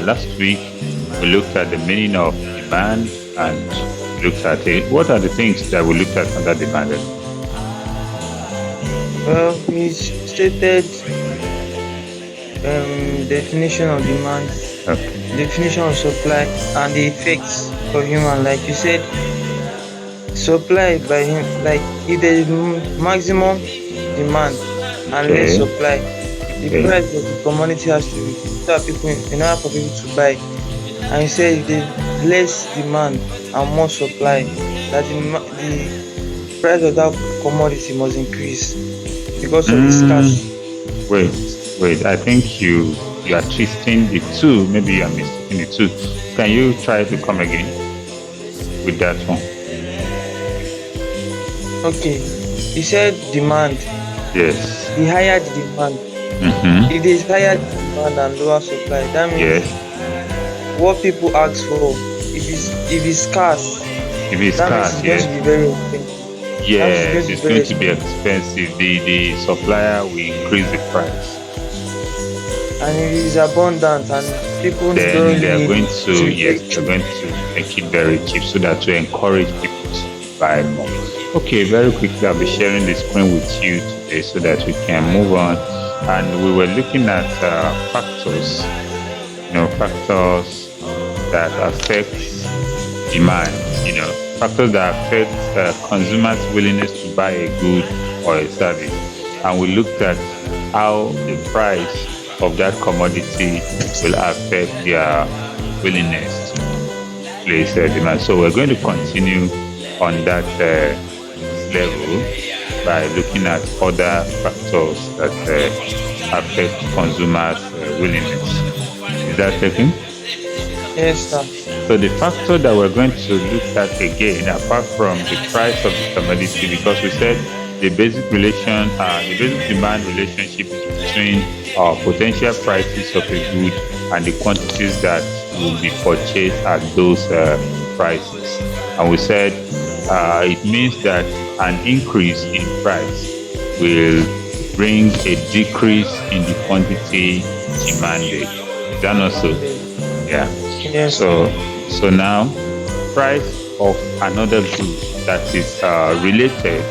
Last week we looked at the meaning of demand and looked at it. What are the things that we looked at under demand? Well, we stated definition of demand, Okay. definition of supply, and the effects of human. Like you said, supply by him, like if there is maximum demand and less Okay. supply, the Okay. price of the commodity has to reduce so that people, in order for people to buy. And you said if there is less demand and more supply, that the price of that commodity must increase because of the scarcity. Wait, wait. I think you are twisting the two. Maybe you are mistaking the two. Can you try to come again with that one? Okay, you said demand. Yes. The higher the demand, Mm-hmm. if there is higher demand and lower supply, that means Yes. what people ask for, if it's scarce, If it's that means scarce, it's going yes. to be very expensive. That means Yes, it's it's going going to to be be very expensive. expensive. The supplier will increase the price. And if it's abundant and people don't Then really they are need going it, to, it will be yes, very they're cheap. going to make it very cheap so that to encourage people to buy more. Okay, very quickly, I'll be sharing the screen with you today so that we can move on. And we were looking at factors, factors that affect demand, factors that affect consumers' willingness to buy a good or a service. And we looked at how the price of that commodity will affect their willingness to place demand. So we're going to continue on that level by looking at other factors that affect consumers' willingness. Is that taken? Yes, sir. So the factor that we're going to look at again, apart from the price of the commodity, because we said the basic demand relationship is between potential prices of a good and the quantities that will be purchased at those prices. And we said it means that an increase in price will bring a decrease in the quantity demanded. Is that not so? Yeah. Yes. So now, price of another good that is related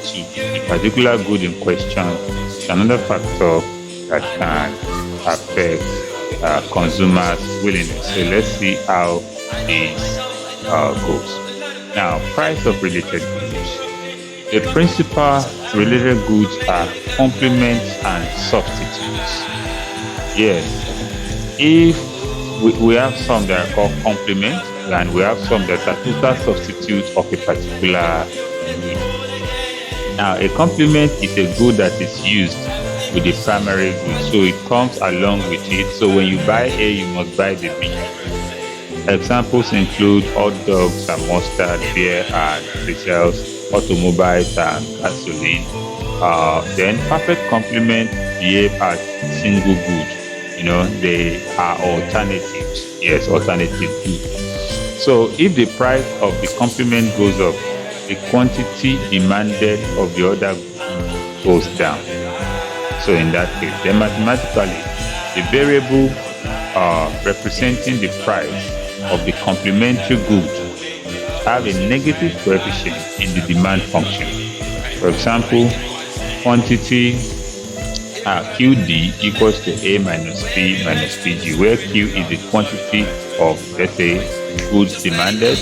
to the particular good in question is another factor that can affect consumers' willingness. So let's see how this goes. Now, price of related goods. The principal related goods are complements and substitutes. Yes, if we have some that are called complements, and we have some that are total substitutes of a particular good. Now, a complement is a good that is used with the primary good, so it comes along with it. So when you buy A, you must buy the B. Examples include hot dogs and mustard, beer and pretzels, automobiles and gasoline. Then perfect complement behave as single good. They are alternatives. Yes, alternative good. So if the price of the complement goes up, the quantity demanded of the other good goes down. So in that case, then mathematically, the variable representing the price of the complementary good have a negative coefficient in the demand function. For example, quantity QD equals to A minus P minus PG, where Q is the quantity of, let's say, goods demanded,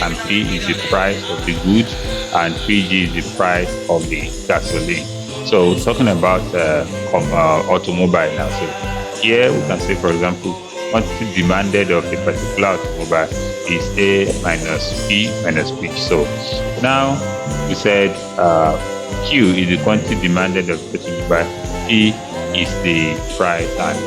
and P is the price of the goods, and PG is the price of the gasoline. So talking about automobile now. So here we can say, for example, quantity demanded of a particular automobile is A minus P minus P. So now we said Q is the quantity demanded of a automobile, P is the price, and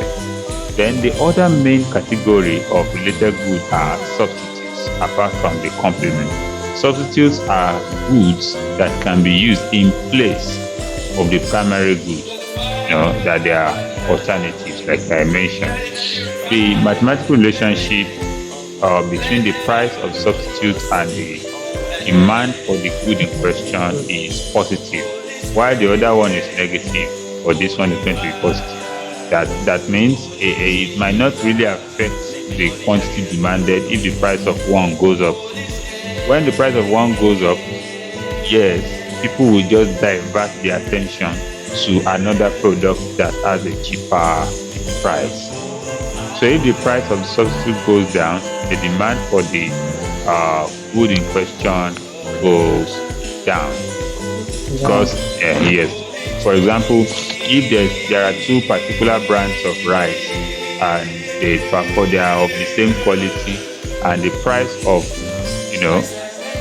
then the other main category of related goods are substitutes apart from the complement. Substitutes are goods that can be used in place of the primary goods, that they are alternatives, like I mentioned. The mathematical relationship between the price of substitutes and the demand for the good in question is positive, while the other one is negative, or this one is going to be positive. That means it might not really affect the quantity demanded if the price of one goes up. When the price of one goes up, yes, people will just divert their attention to another product that has a cheaper price. So if the price of the substitute goes down, the demand for the good in question goes down. Because yes, for example, if there are two particular brands of rice and they are of the same quality, and the price of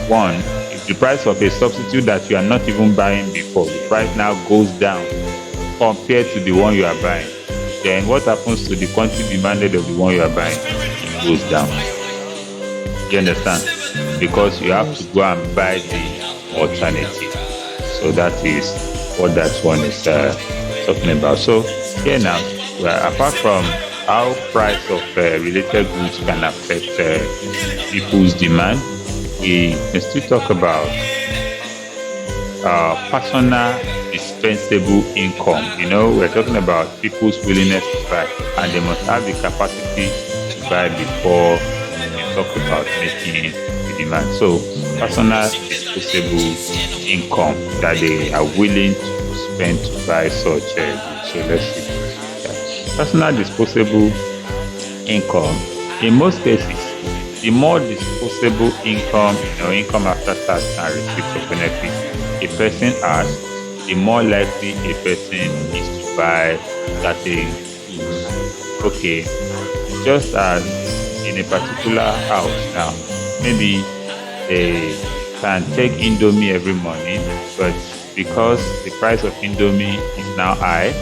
one, if the price of a substitute that you are not even buying before, the price now goes down compared to the one you are buying, then what happens to the quantity demanded of the one you are buying? It goes down. You understand? Because you have to go and buy the alternative. So that is what that one is talking about. So here now, apart from how price of related goods can affect people's demand, we can still talk about personal dispensable income. We're talking about people's willingness to buy, and they must have the capacity to buy before we talk about making the demand. So personal disposable income that they are willing to spend to buy such goods. So let's see. Personal disposable income, in most cases, the more disposable income, income after tax and receipts of benefits a person has, the more likely a person is to buy certain goods. Okay, just as in a particular house now, maybe they can take Indomie every morning, but because the price of Indomie is now high,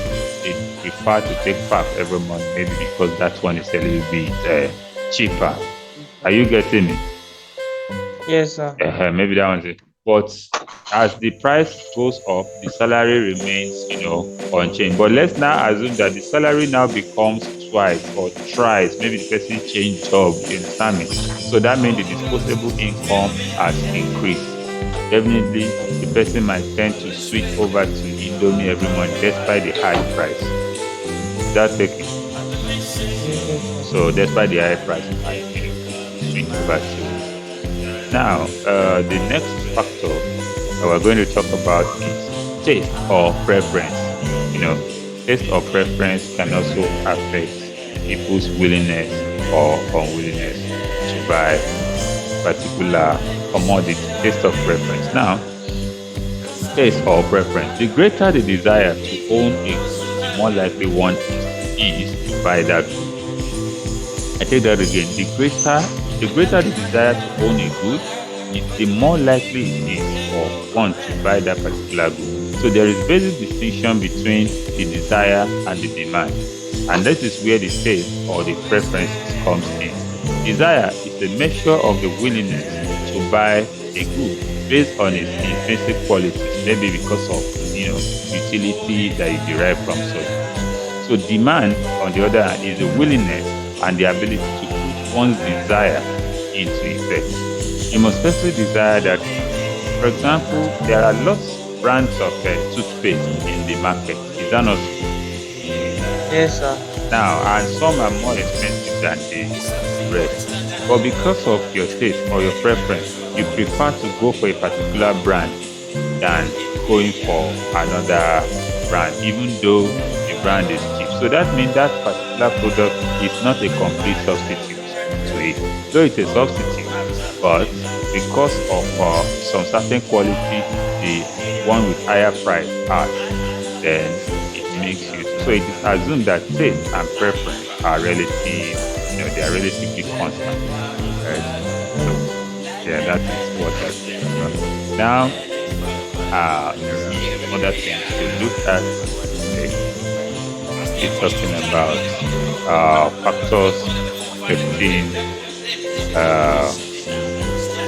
they prefer to take pap every month, maybe because that one is a little bit cheaper. Are you getting me? Yes, sir. Maybe that one's it. But as the price goes up, the salary remains, unchanged. But let's now assume that the salary now becomes twice or thrice. Maybe the person changed job. You understand me? So that means the disposable income has increased. Definitely, the person might tend to switch over to Indomie every month despite the high price. That's taking. So despite the high price, I switch over to. Now, the next factor that we're going to talk about is taste or preference. Taste or preference can also affect people's willingness or unwillingness to buy particular commodity. Taste or preference. Now, taste or preference. The greater the desire to own it, the more likely one is to buy that good. I take that again. The greater the desire to own a good, the more likely it is for one to buy that particular good. So there is basic distinction between the desire and the demand. And this is where the taste or the preference comes in. Desire is a measure of the willingness to buy a good based on its intrinsic qualities, maybe because of utility that you derive from such. So demand, on the other hand, is the willingness and the ability to put one's desire into effect. You must firstly desire that, for example, there are lots of brands of toothpaste in the market. Is that not so? Yes, sir. Now, and some are more expensive than the rest. But because of your taste or your preference, you prefer to go for a particular brand than going for another brand, even though the brand is cheap. So that means that particular product is not a complete substitute to it. Though it's a substitute, but because of some certain quality the one with higher price has, then it makes you. So it is assumed that taste and preference are relative, they are relatively constant. Right? So yeah, that is what that is. Now, other things to look at. It's talking about factors affecting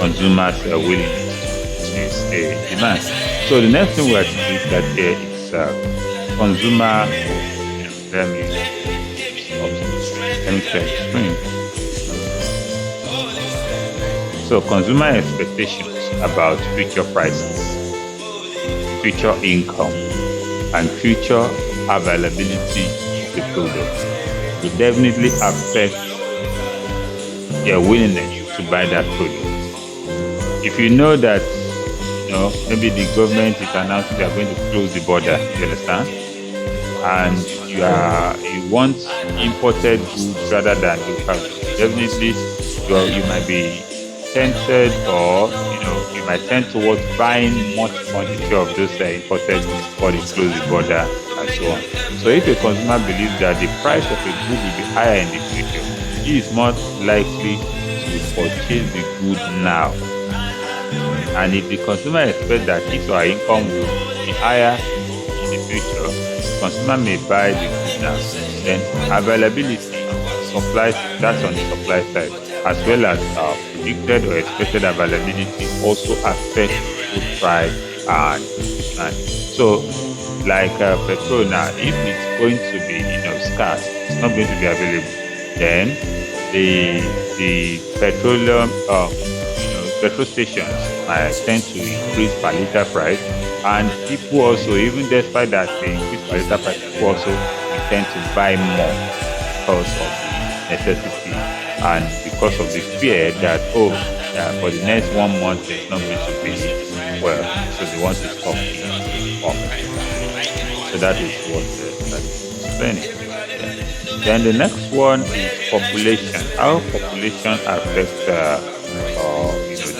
consumers' willingness to use demand. So the next thing we have to look at here is consumer. Let me share the screen. So consumer expectations about future prices, future income, and future availability of the product will definitely affect their willingness to buy that product. If you know that, maybe the government is announcing they are going to close the border, you understand? And you want imported goods rather than local goods, definitely you might be tempted, or you might tend towards buying much quantity of those imported goods before they close the border and so on. So if a consumer believes that the price of a good will be higher in the future, he is more likely to purchase the good now. And if the consumer expects that his or her income will be higher in the future, the consumer may buy the good now. Then availability, supply, that's on the supply side, as well as predicted or expected availability also affects food price and demand. So, like petrol now, if it's going to be scarce, it's not going to be available, then the petroleum petrol stations might tend to increase per liter price, and people also, even despite that they increase per liter price, people also tend to buy more because of the necessity and because of the fear that for the next 1 month it's not going to be well, so they want to stop off. So that is what that is explaining. Then the next one is population. How population affects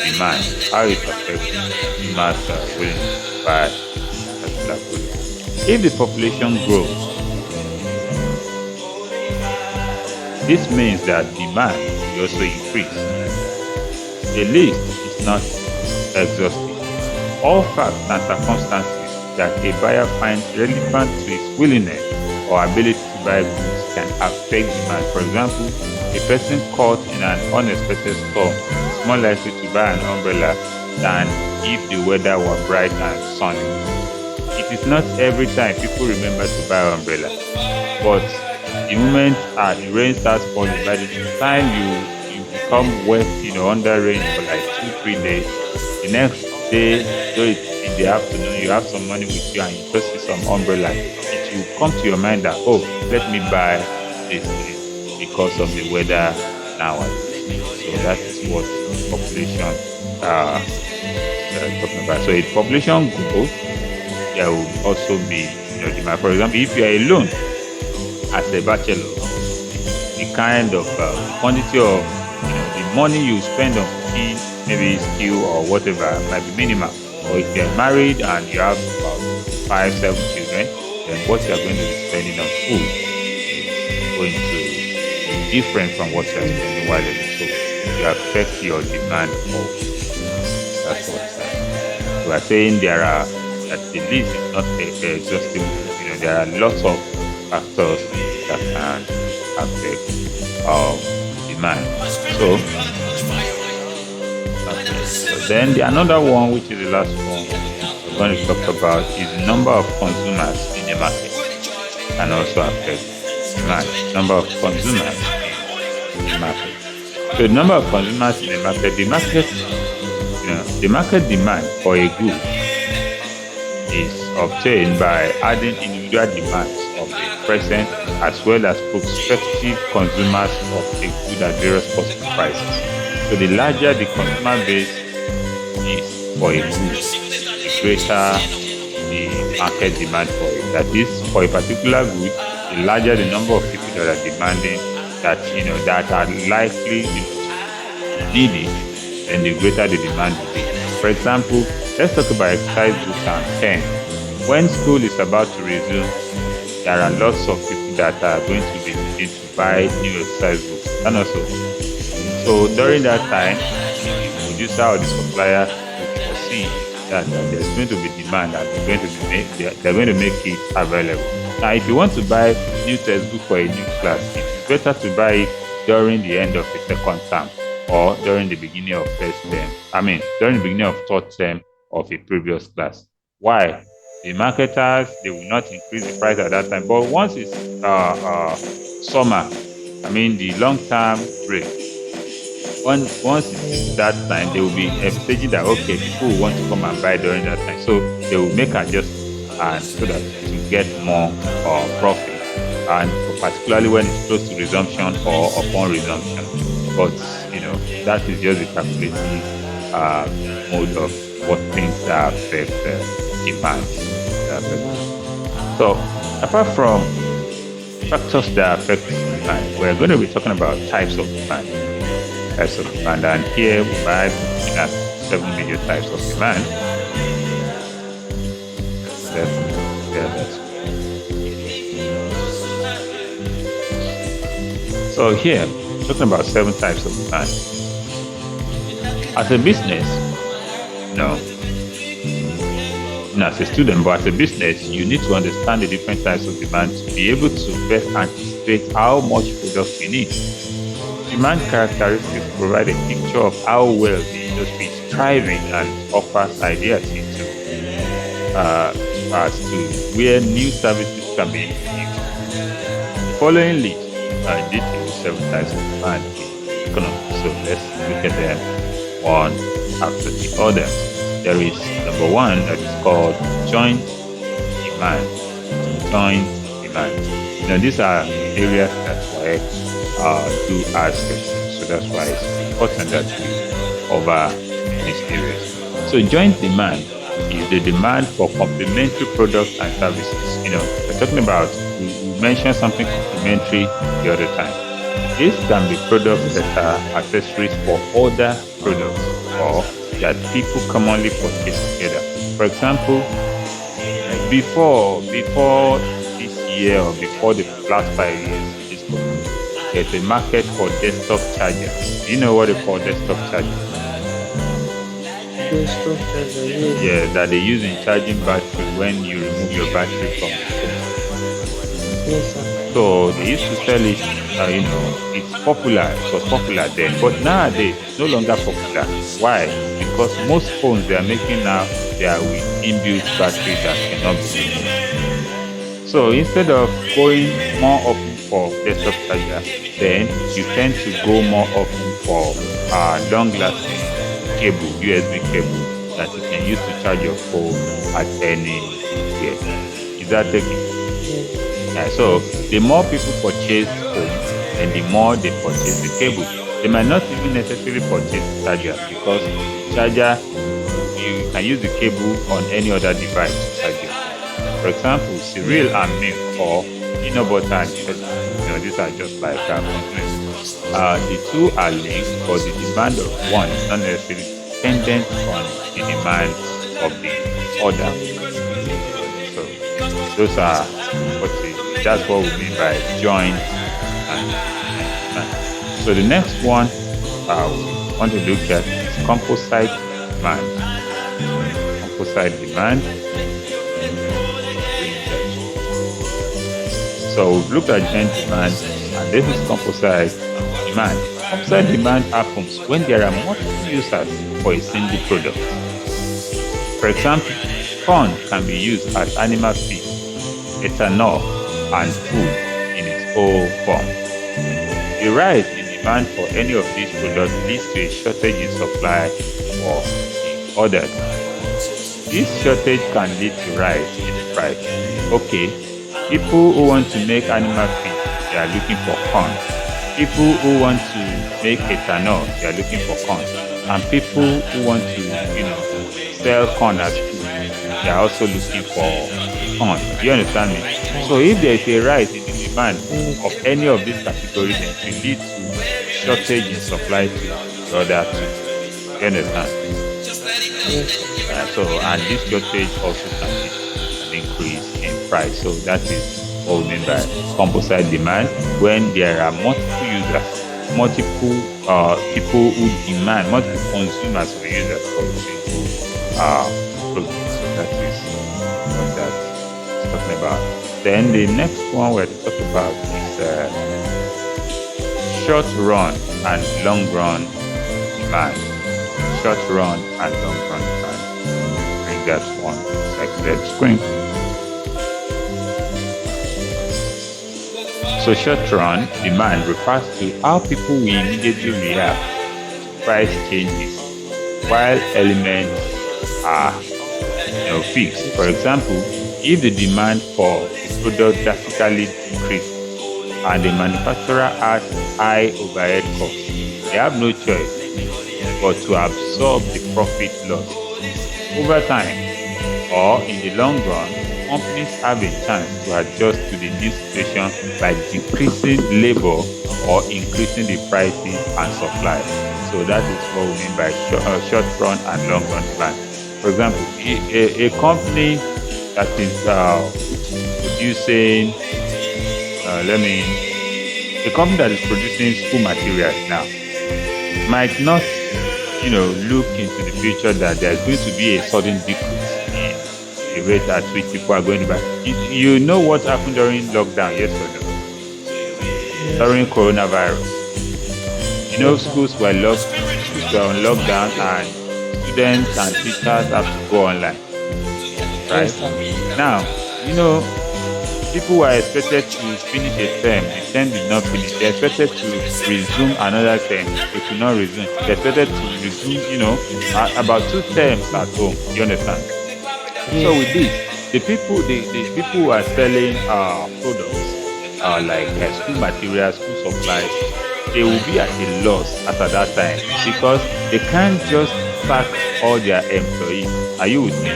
demand. How it affects demand willingness to buy particular product. If the population grows, this means that demand will also increase. The list is not exhaustive. All facts and circumstances that a buyer finds relevant to his willingness or ability to buy goods can affect demand. For example, a person caught in an unexpected storm is more likely to buy an umbrella than if the weather were bright and sunny. It is not every time people remember to buy an umbrella, but the moment the rain starts falling, by the time you become wet, under rain for like 2-3 days, the next day, though it's in the afternoon, you have some money with you and you just see some umbrella, it will come to your mind that, let me buy this thing because of the weather nowadays. So that is what population talking about. So if population grows, there will also be demand. For example, if you are alone as a bachelor, the kind of quantity of the money you spend on cooking, maybe skill or whatever, might be minimal. Or if you're married and you have about 5-7 children, then what you're going to be spending on food is going to be different from what you're spending while alone. So you affect your demand more. That's what we are saying. That the list is not exhaustive. There are lots of factors that can affect demand. So then another one, which is the last one we're going to talk about, is the number of consumers in the market can also affect demand. Number of consumers in the market. So the number of consumers in the market, the market demand for a good is obtained by adding individual demands of the present as well as prospective consumers of a good at various possible prices. So the larger the consumer base is for a good, the greater the market demand for it. That is, for a particular good, the larger the number of people that are demanding that are likely to need it, then the greater the demand will be. For example, let's talk about exercise books and pen. When school is about to resume, there are lots of people that are going to be looking to buy new exercise books. And also, so during that time, the producer or the supplier will foresee that there's going to be demand and they're going to make it available. Now, if you want to buy new textbook for a new class, it's better to buy it during the end of the second term. or during the beginning of during the beginning of third term of a previous class. Why? The marketers, they will not increase the price at that time. But once it's summer, the long-term break, once it's that time, they will be envisaging that, okay, people will want to come and buy during that time. So they will make adjustments and so that to get more profit, and particularly when it's close to resumption or upon resumption. But that is just the calculating mode of what things that affect demand. So apart from factors that affect demand, we're going to be talking about types of demand. And here we might be looking at 7 major types of demand. So here, talking about 7 types of demand. As a business, not as a student, but as a business, you need to understand the different types of demand to be able to best anticipate how much product you need. Demand characteristics provide a picture of how well the industry is thriving and offers ideas as to where new services can be introduced. Following list are detailed 7 types of demand in economy. So let's look at them one after the other. There is number 1 that is called joint demand. Joint demand. These are areas that do ask questions, so that's why it's important that we cover these areas. So joint demand is the demand for complementary products and services. We're talking about, we mentioned something complementary the other time. These can be products that are accessories for other products or that people commonly purchase together. For example, before this year or before the last 5 years, there's a market for desktop chargers. Do you know what they call desktop chargers? Desktop charger, yes. Yeah, that they use in charging battery when you remove your battery from the phone. Yes, sir. So they used to sell it, it's popular. It was popular then, but nowadays it's no longer popular. Why? Because most phones they are making now, they are with inbuilt battery that cannot be removed. So instead of going more often for desktop charger, then you tend to go more often for long-lasting cable, USB cable that you can use to charge your phone at anywhere. Is that taking? Yeah, so the more people purchase phones, and the more they purchase the cable. They might not even necessarily purchase the charger, because charger, you can use the cable on any other device to charge your phone. For example, cereal and milk or peanut butter and ketchup. These are just like components. The two are linked, but the demand of one is not necessarily dependent on the demand of the other. So those are that's what we mean by joint and demand. So the next one we want to look at is composite demand. Composite demand. So we've looked at joint demand, and this is composite demand. Composite demand happens when there are multiple users for a single product. For example, corn can be used as animal feed, ethanol, and food in its whole form. The rise in demand for any of these products leads to a shortage in supply for the others. This shortage can lead to rise in the price. Okay, people who want to make animal feed, they are looking for corn. People who want to make ethanol, they are looking for corn. And people who want to, sell corn as food, they are also looking for corn. Do you understand me? So if there is a rise in the demand of any of these categories, it will lead to shortage in supply to the other two. Do you understand? And this shortage also can lead to an increase in price. So that is what we mean by composite demand, when there are multiple users, multiple people who demand, multiple consumers or users for a single product. So that is what that's talking about. Then the next one we're to talk about is short run and long run demand, short run and long run demand. Bring that one selected screen. So short run demand refers to how people will immediately react to price changes while elements are fixed. For example, if the demand for a product drastically decreases and the manufacturer has high overhead costs, they have no choice but to absorb the profit loss. Over time or in the long run, companies have a chance to adjust to the new situation by decreasing labor or increasing the prices and supply. So that is what we mean by short run and long run demand. For example, a company that is producing, a company that is producing school materials now might not, look into the future that there's going to be a sudden decrease in the rate at which people are going to buy. You know what happened during lockdown yesterday, during coronavirus. Schools were on lockdown and students and teachers have to go online. Right? Now, people were expected to finish a term. The term did not finish. They expected to resume another term. They could not resume. They expected to resume, about 2 terms at home. You understand? So with this, the people who are selling products like school materials, school supplies, they will be at a loss at that time because they can't just sack all their employees. Are you with me?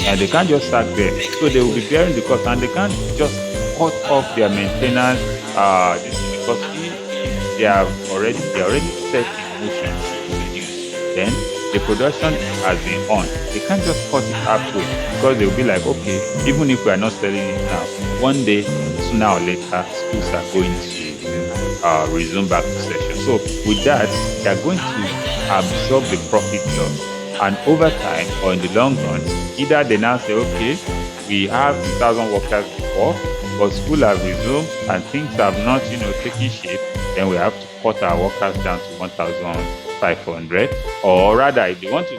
And they can't just sack them. So they will be bearing the cost, and they can't just cut off their maintenance because they are already set in motion to reduce. Then the production has been on. They can't just cut it halfway because they will be like, okay, even if we are not selling it now, one day, sooner or later, schools are going to resume back to session. So with that, they are going to absorb the profit loss. And over time, or in the long run, either they now say, okay, we have 2,000 workers before, but school have resumed and things have not, taken shape, then we have to cut our workers down to 1,500. Or rather, if they want to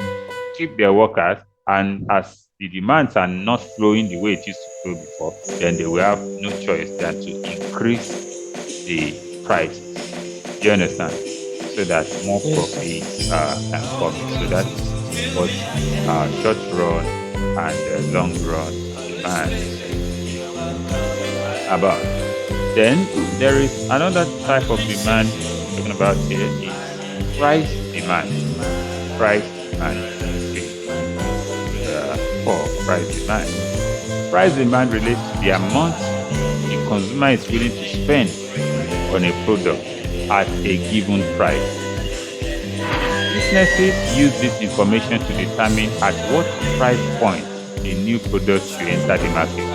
keep their workers, and as the demands are not flowing the way it used to flow before, then they will have no choice than to increase the prices. Do you understand? So that more profits can come. So that is what short run and long run demand about. Then there is another type of demand we're talking about here is price demand. Price demand. For price demand. Price demand relates to the amount the consumer is willing to spend on a product at a given price. Businesses use this information to determine at what price point a new product should enter the market.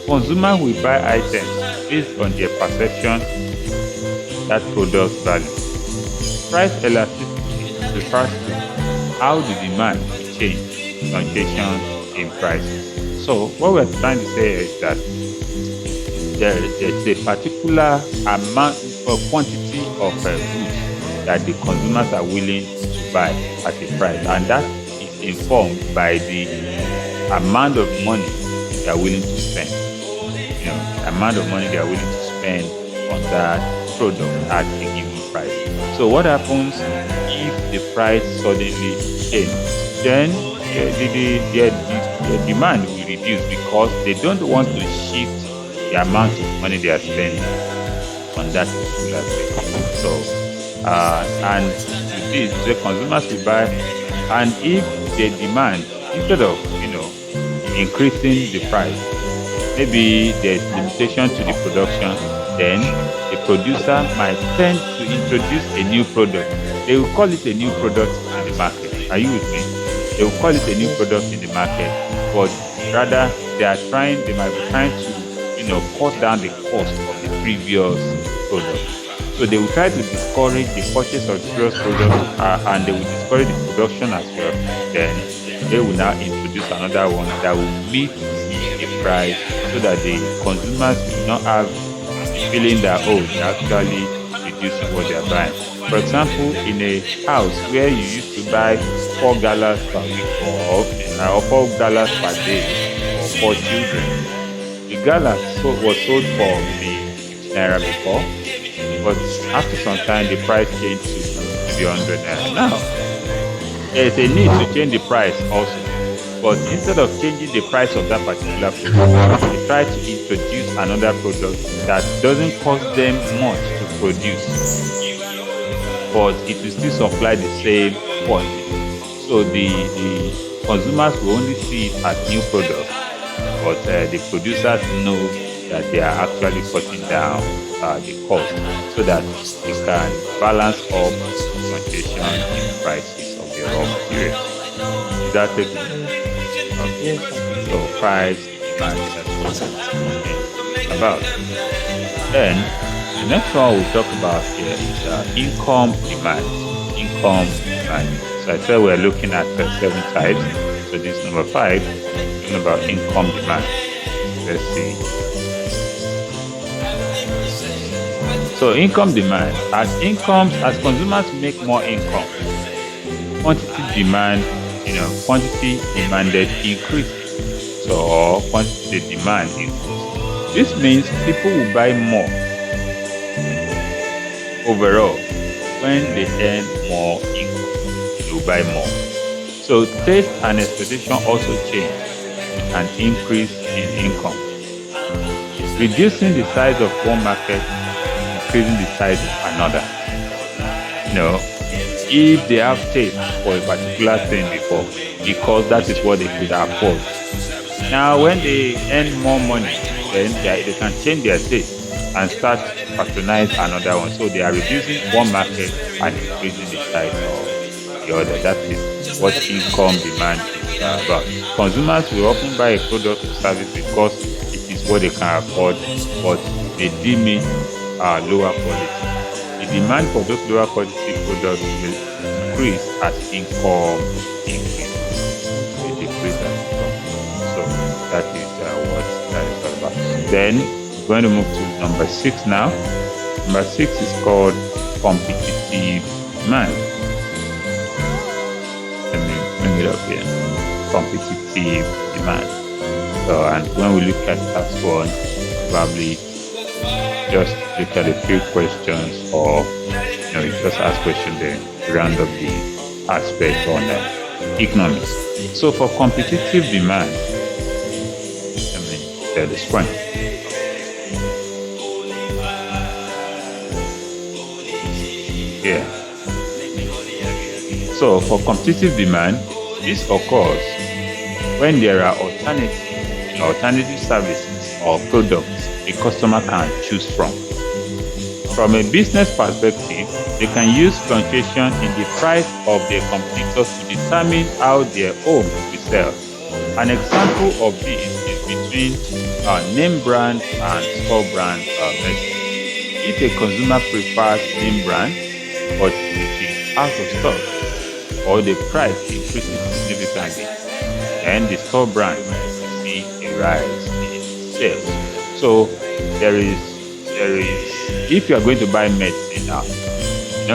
Consumers will buy items based on their perception that product's value. Price elasticity refers to how the demand will change fluctuations in prices. So what we're trying to say is that there's a particular amount or quantity of goods that the consumers are willing to buy at a price, and that is informed by the amount of money they are willing to spend. The amount of money they are willing to spend on that product at a given price. So what happens if the price suddenly changes? Then the demand will reduce because they don't want to shift the amount of money they are spending on that particular thing. So, and with this, the consumers will buy, and if they demand, instead of increasing the price, maybe there's limitation to the production, then the producer might tend to introduce a new product. They will call it a new product in the market. Are you with me? They will call it a new product in the market, but rather they might be trying to cut down the cost of the previous product. So they will try to discourage the purchase of the previous product and they will discourage the production as well. Then they will now introduce another one that will meet the price so that the consumers will not have the feeling that, they're actually reducing what they're buying. For example, in a house where you used to buy 4 gallons per week or 4 gallons per day for 4 children, the gallon was sold for maybe 50 naira before, but after some time the price changed to maybe 100 naira. Now, there's a need to change the price also. But instead of changing the price of that particular product, they try to introduce another product that doesn't cost them much to produce, but it will still supply the same quantity. So the consumers will only see it as new product, but the producers know that they are actually cutting down the cost so that they can balance up fluctuation in the prices of the raw materials. Is that it? Yes, sir. So price, demand, that's what it's about. Then the next one we'll talk about here is income demand. Income demand. So I said we're looking at 7 types. So this is number 5, talking about income demand. Let's see. So income demand. As consumers make more income, quantity demanded increase. So quantity demand increase. This means people will buy more overall. When they earn more income, they will buy more. So taste and expectation also change with an increase in income. Reducing the size of one market, increasing the size of another. If they have taste for a particular thing before, because that is what they could afford. Now, when they earn more money, then they can change their taste and start to patronize another one. So they are reducing one market and increasing the size of the other. That is what income demand is about. Consumers will often buy a product or service because it is what they can afford, but they deem it lower quality. The demand for those lower quality products will increase as income increases. It decreases as income. So that is what that is all about. Then we're going to move to number 6 now. Number 6 is called competitive demand. Let me bring it up here. Competitive demand. So, and when we look at that one, probably just look at a few questions, or you just ask questions then round up the aspect on economics. So for competitive demand, share the screen. Yeah. So for competitive demand, this occurs when there are alternative services or products a customer can choose from. From a business perspective, they can use fluctuation in the price of their competitors to determine how their own will sell. An example of this is between name brand and store brand message. If a consumer prefers name brand, but it is out of stock or the price increases significantly, then the store brand will see a rise in sales. So there is if you are going to buy medicine now,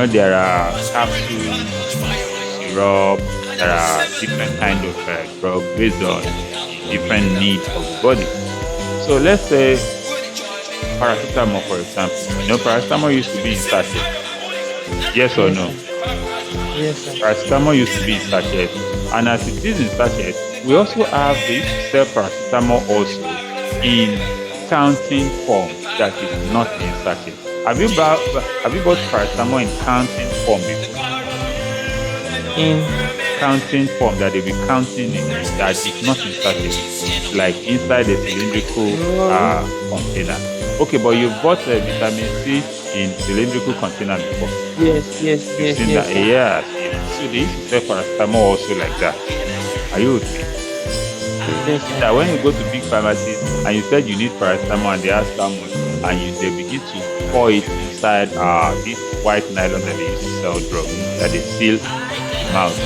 there are capsules, syrup, there are different kind of drug based on different needs of the body. So let's say paracetamol, for example. Paracetamol used to be in sachet. Yes or no? Yes, sir. Paracetamol used to be in sachet, and as it is in sachet, we also have the sell paracetamol also in counting form that is not in sachet. Have you bought paracetamol in counting form before? In counting form that they be counting in that is not in sachet, like inside a cylindrical container. Okay, but you bought vitamin C in cylindrical container before. yes. Yeah. So they used to sell paracetamol also like that. Are you okay? Yes, That when you go to big pharmacies and you said you need paracetamol and they ask how much, and they begin to pour it inside this white nylon that they use to sell drugs that they seal the mouth.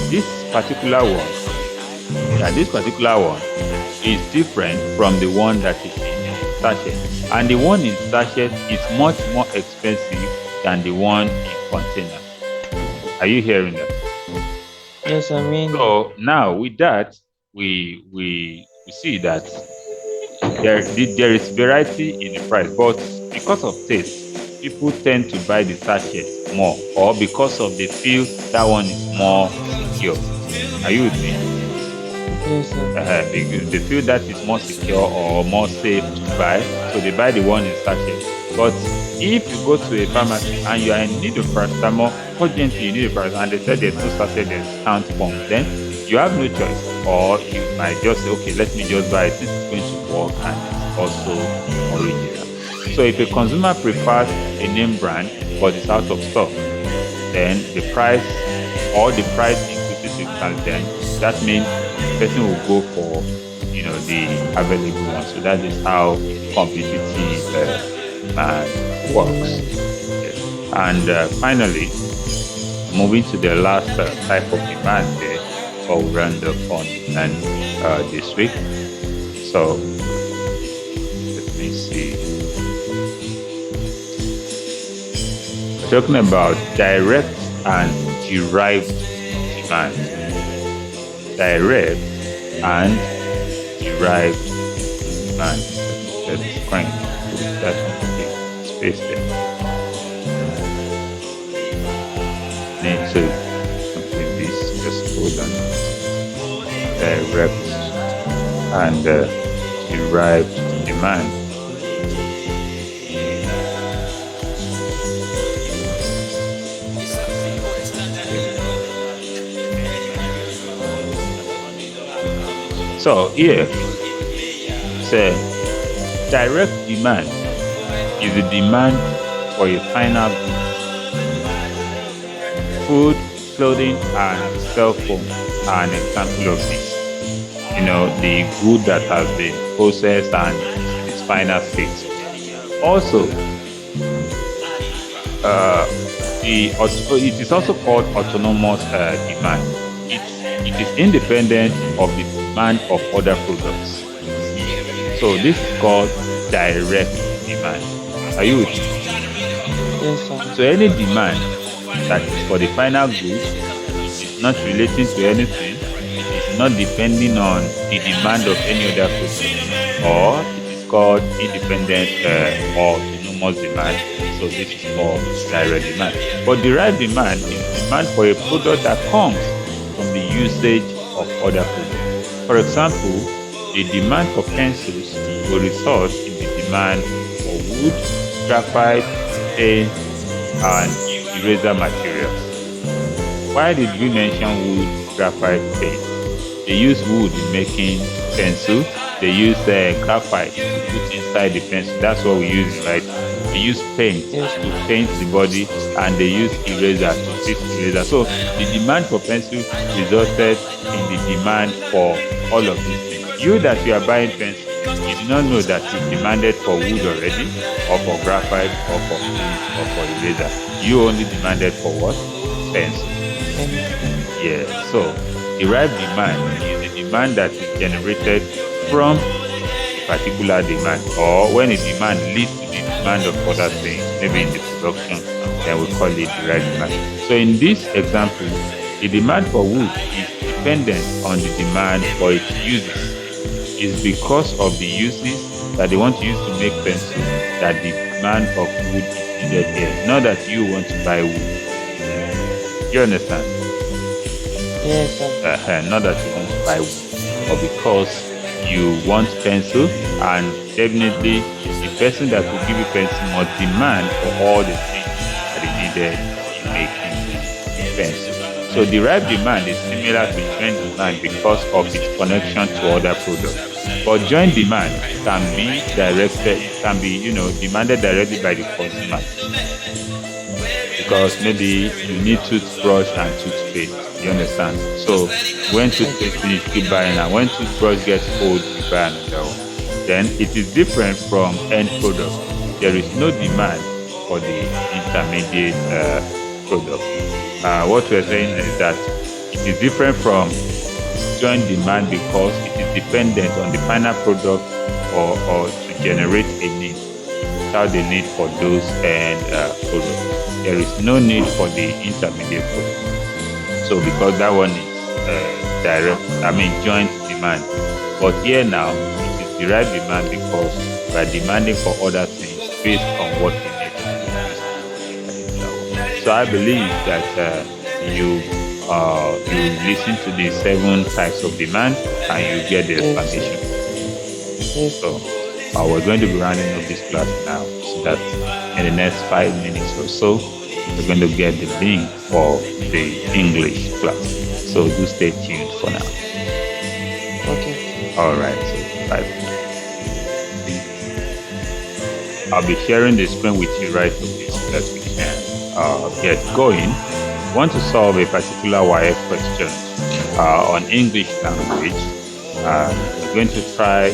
This particular one is different from the one that is in sachet, and the one in sachet is much more expensive than the one in container. Are you hearing that? Yes, I mean, So now with that, we see that there is variety in the price, but because of taste, people tend to buy the sachet more, or because of they feel that one is more secure. Are you with me? yes, sir. Because they feel that is more secure or more safe to buy, so they buy the one in sachet. But if you go to a pharmacy and you are in need of paracetamol, urgently you need a paracetamol, and they said there's no sachet, there's count form, then you have no choice. Or you might just say, okay, let me just buy it since it's going to work and it's also original. So if a consumer prefers a name brand but it's out of stock, then the price increases significantly, then that means the person will go for the available one. So that is how competitive demand works. Yes. And finally, moving to the last type of demand there, or we round up on demand this week. So let me see. We're talking about direct and derived demand. Direct and derived demand. Let's try and put that on the space there. Need to complete this. Just hold on. Direct and derived demand. So here, say direct demand is the demand for a final good. Food, clothing, and cell phone are an example of this. The good that has been processed and in its final state. Also, it is also called autonomous demand. It is independent of the demand of other products. So this is called direct demand. Are you with me? Yes, sir. So any demand that is for the final good is not relating to anything. It is not depending on the demand of any other product, or it is called independent or autonomous demand. So this is called direct demand. But derived demand is demand for a product that comes from the usage of other products. For example, the demand for pencils will result in the demand for wood, graphite, paint, and eraser materials. Why did we mention wood, graphite, paint? They use wood in making pencil. They use graphite to put inside the pencil. That's what we use, right? They use paint to paint the body, and they use eraser to fix eraser. So the demand for pencil resulted in the demand for all of these things. You that you are buying pencil, you do not know that you demanded for wood already, or for graphite, or for paint, or for eraser. You only demanded for what? Pencil. Yeah. So derived demand is the demand that is generated from a particular demand, or when a demand leads to the demand of other things, maybe in the production, then we call it derived demand. So in this example, the demand for wood is dependent on the demand for its uses. It's because of the uses that they want to use to make pencil that the demand of wood is needed here. Not that you want to buy wood. You understand? Yes, sir. Not that you want to buy wood, or because you want pencil, and definitely the person that will give you pencil must demand for all the things that is needed in making pencil. So derived demand is similar to joint demand because of its connection to other products. But joint demand can be demanded directly by the consumer. Because maybe you need toothbrush and toothpaste. You understand? So when toothpaste finish, you keep buying, and when toothbrush gets old, you buy another one. Then it is different from end product. There is no demand for the intermediate product. What we're saying is that it is different from joint demand because it is dependent on the final product or to generate a need. without the need for those and colon. There is no need for the intermediate colon. So because that one is joint demand. But here now, it is direct demand because we are demanding for other things based on what we need. So I believe that you listen to the 7 types of demand and you get the explanation. Yes. So we're going to be rounding up this class now, so that in the next 5 minutes or so, we're going to get the link for the English class. So do stay tuned for now. Okay. All right. So bye. I'll be sharing the screen with you right away so that we can get going. Want to solve a particular YF question on English language. We're going to try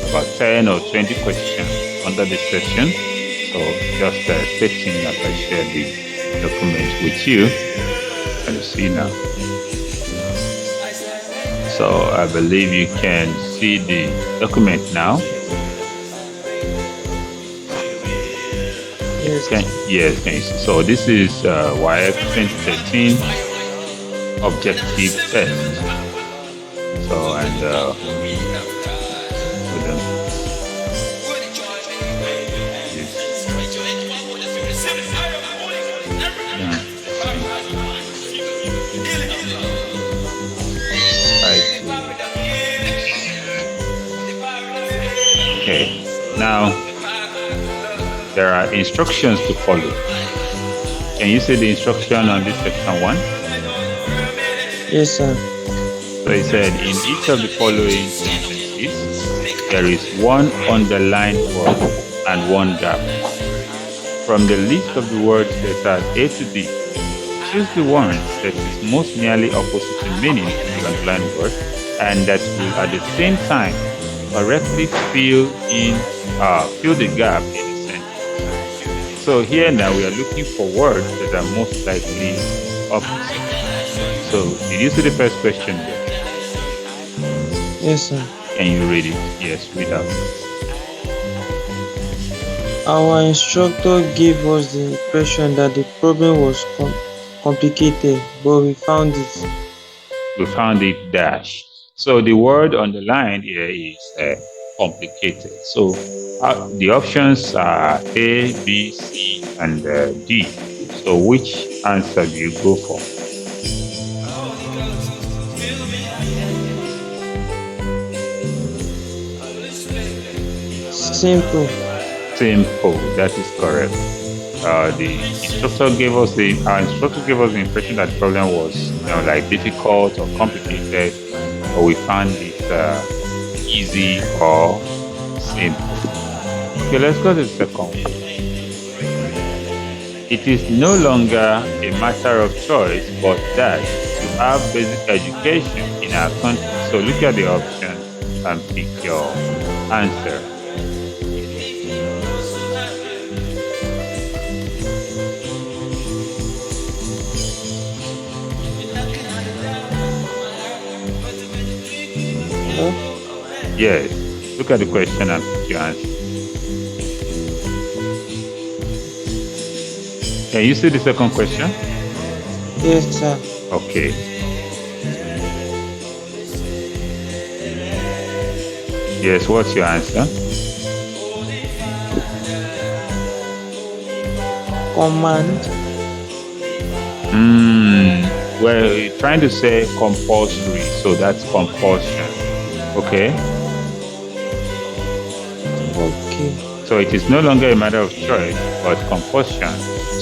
about 10 or 20 questions under this session. So just stay tuned as I share the document with you. And you see now. So I believe you can see the document now. Yes, can you see? So this is YF 2013 objective test. So and okay, now there are instructions to follow. Can you see the instruction on this section 1? Yes, sir. So it said, in each of the following sentences, there is one underlined word and one gap. From the list of the words letters A to D, choose the one that is most nearly opposite in meaning to the underlined word and that will at the same time correctly fill the gap in the sentence. So here now we are looking for words that are most likely opposite. So did you see the first question there? Yes, sir. Can you read it? Yes, read out. Our instructor gave us the impression that the problem was complicated, but we found it. We found it dash. So the word underlined here is complicated. So the options are A, B, C, and D. So which answer do you go for? Simple. That is correct. Our instructor gave us the impression that the problem was like difficult or complicated, but we found it easy or simple. Okay, let's go to the second one. It is no longer a matter of choice, but that to have basic education in our country. So look at the options and pick your answer. Yes, look at the question and pick your answer. Can you see the second question? Yes, sir. Okay. Yes, what's your answer? Command. We're trying to say compulsory, so that's compulsion. Okay? Okay. So it is no longer a matter of choice, but compulsion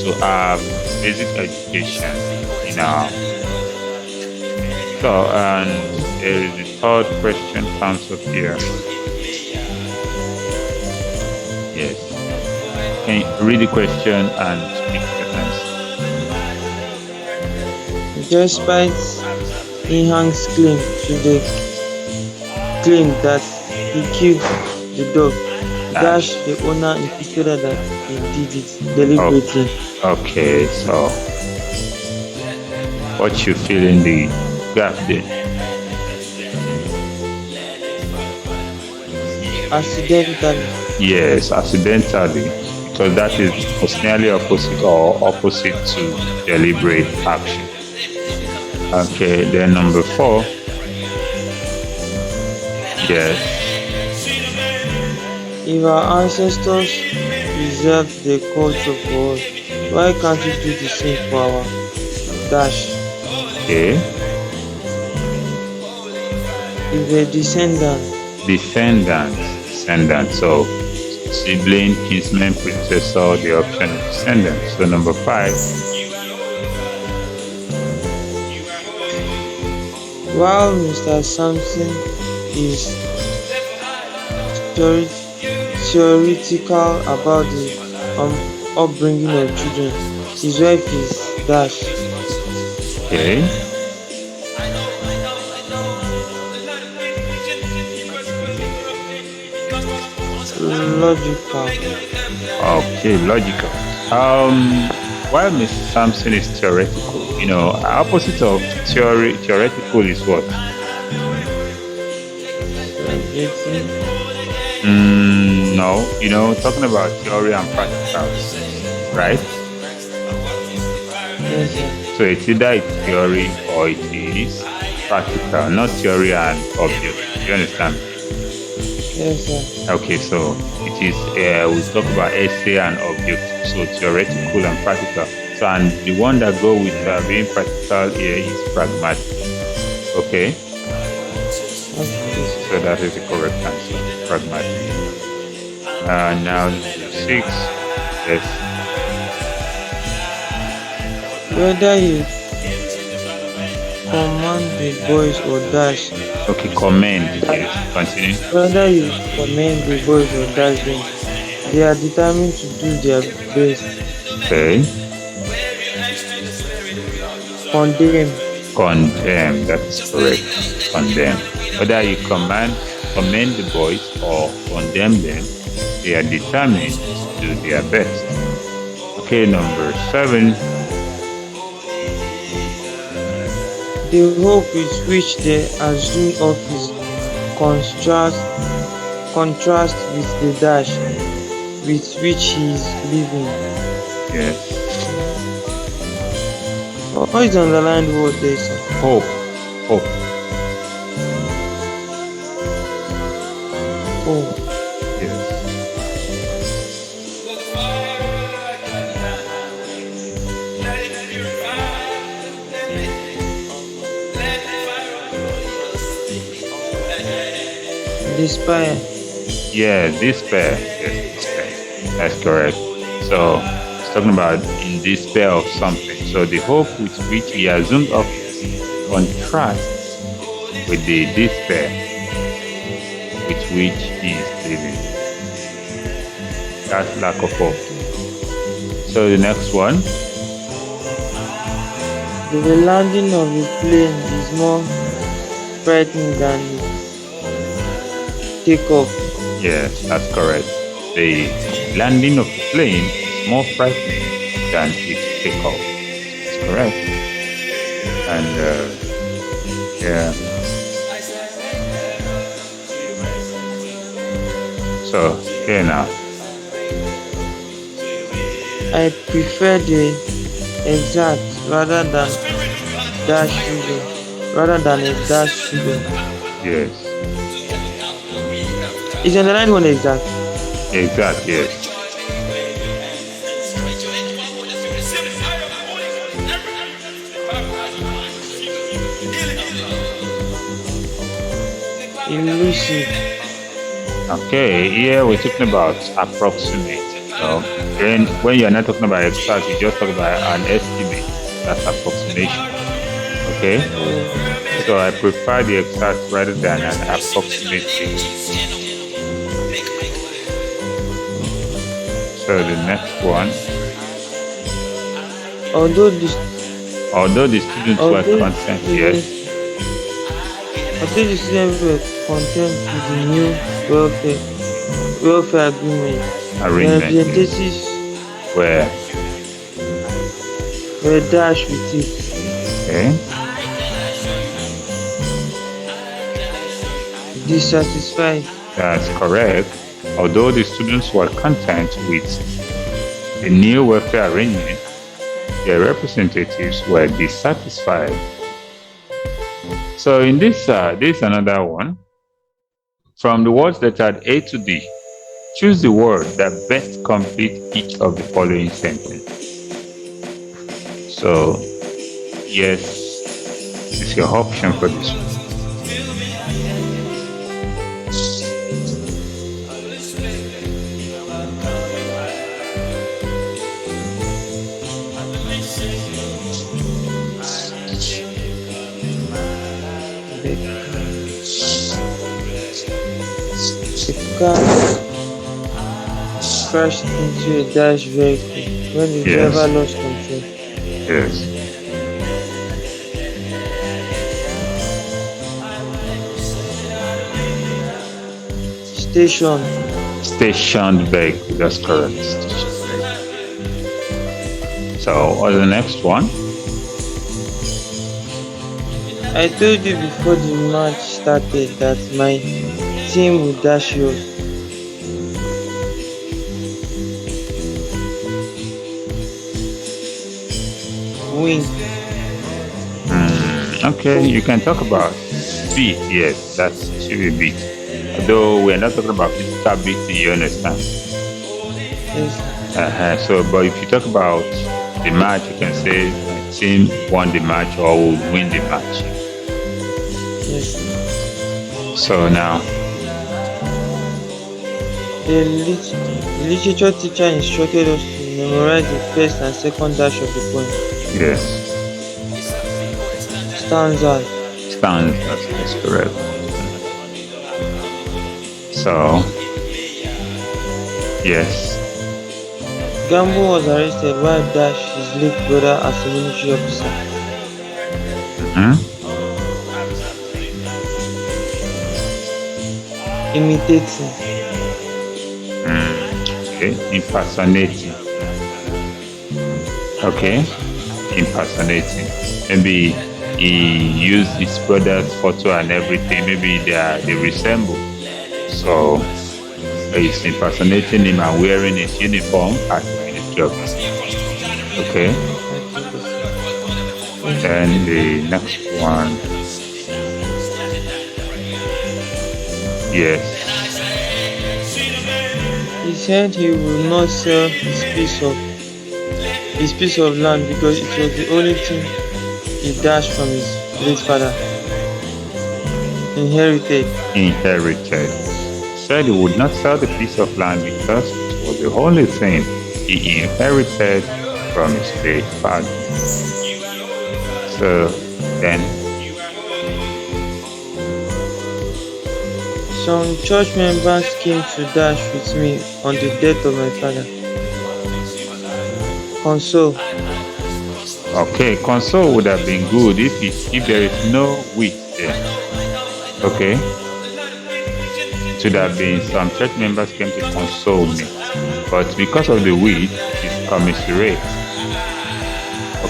to have basic education in our. So, and the third question comes up here. Yes. Can you read the question and speak the answer? Despite Inhang's claim that he killed the dog, Dash, the owner, insisted that he did it deliberately. Okay, so what you feel in the gap there? accidentally. Yes, accidentally, because that is most nearly opposite or opposite to deliberate action. Okay, then number four. Yes. If our ancestors preserved their culture for us, why can't we do the same for our dash? Okay. If a descendant, Descendant. So sibling, kinsman, predecessor, the option is descendant. So number five. while Mr. Sampson is theoret- theoretical about the upbringing of children, his wife is dash Okay. logical. Okay, logical. While Mr. Sampson is theoretical, opposite of theoretical is what? Celebrating. No, talking about theory and practical, right? Yes, sir. So it's either it's theory or it is practical, not theory and object. You understand? Yes, sir. Okay, so it is, we talk about essay and object, so theoretical and practical. So, and the one that go with being practical here is pragmatic. Okay, Okay. so that is the correct answer, pragmatic. Now number six, yes, Whether you command the boys or dash, okay, commend, yes, continue. whether you command the boys or dash them, they are determined to do their best. Okay, Condemn. condemn, that is correct, condemn. Whether you commend the boys or condemn them, they are determined to do their best. Okay, number seven. The hope with which they assume office contrast with the dash with which he is living. Yes. What is the underlined word there, sir? Hope. Hope. Oh, Yes. despair. Yeah, despair. Yes, despair. That's correct. So it's talking about in despair of something. So the hope with which he assumed office contrasts with the despair with which he is living. That's lack of hope. So the next one. The landing of a plane is more frightening than takeoff. Yes, that's correct. The landing of a plane is more frightening than its takeoff. It's correct. And yeah. So here now. I prefer the exact rather than dash shooting. Rather than a dash shooting. Yes. Is the underlined one exact? Exact. Yes. Elusive. Okay. Here we're talking about approximate. So then when you're not talking about exact, you just talk about an estimate. That's approximation. Okay. So I prefer the exact rather than an approximate figure. So the next one. Although Although the students were content, yes, the students were content with the new welfare agreement, arrangement, yes, representatives where, were dashed with it. okay, Dissatisfied. That's correct. Although the students were content with the new welfare arrangement, their representatives were dissatisfied. So in this another one. From the words that are A to D, choose the word that best complete each of the following sentences. So, yes, is your option for this one. The car crashed into a dash vehicle when the driver Yes, lost control. yes. Station. Stationed vehicle, that's correct. Stationed vehicle. So, what's the next one? I told you before the match started that my team would dash yours. Win. Okay, you can talk about beat. Yes, that should be beat. Although we're not talking about physical beat, you understand? Yes. So, but if you talk about the match, you can say team won the match or will win the match. Yes. So now, The literature teacher instructed us to memorize the first and second dash of the poem. yes, Stanza. stands, that's correct. So, yes, Gambo was arrested while Dash his late brother as a military officer. Imitating. okay, impersonating. Okay, impersonating. Maybe he used his brother's photo and everything. Maybe they resemble. So he's impersonating him and wearing his uniform as a military officer. Okay. Then the next one. Yes. He said he would not sell his piece of land because it was the only thing he dashed from his late father. Inherited. Said he would not sell the piece of land because it was the only thing he inherited from his late father. So then, Some church members came to dash with me on the death of my father. Console. okay, console would have been good if there is no wheat there. Okay. It would have been some church members came to console me. But because of the wheat, it's commiserate.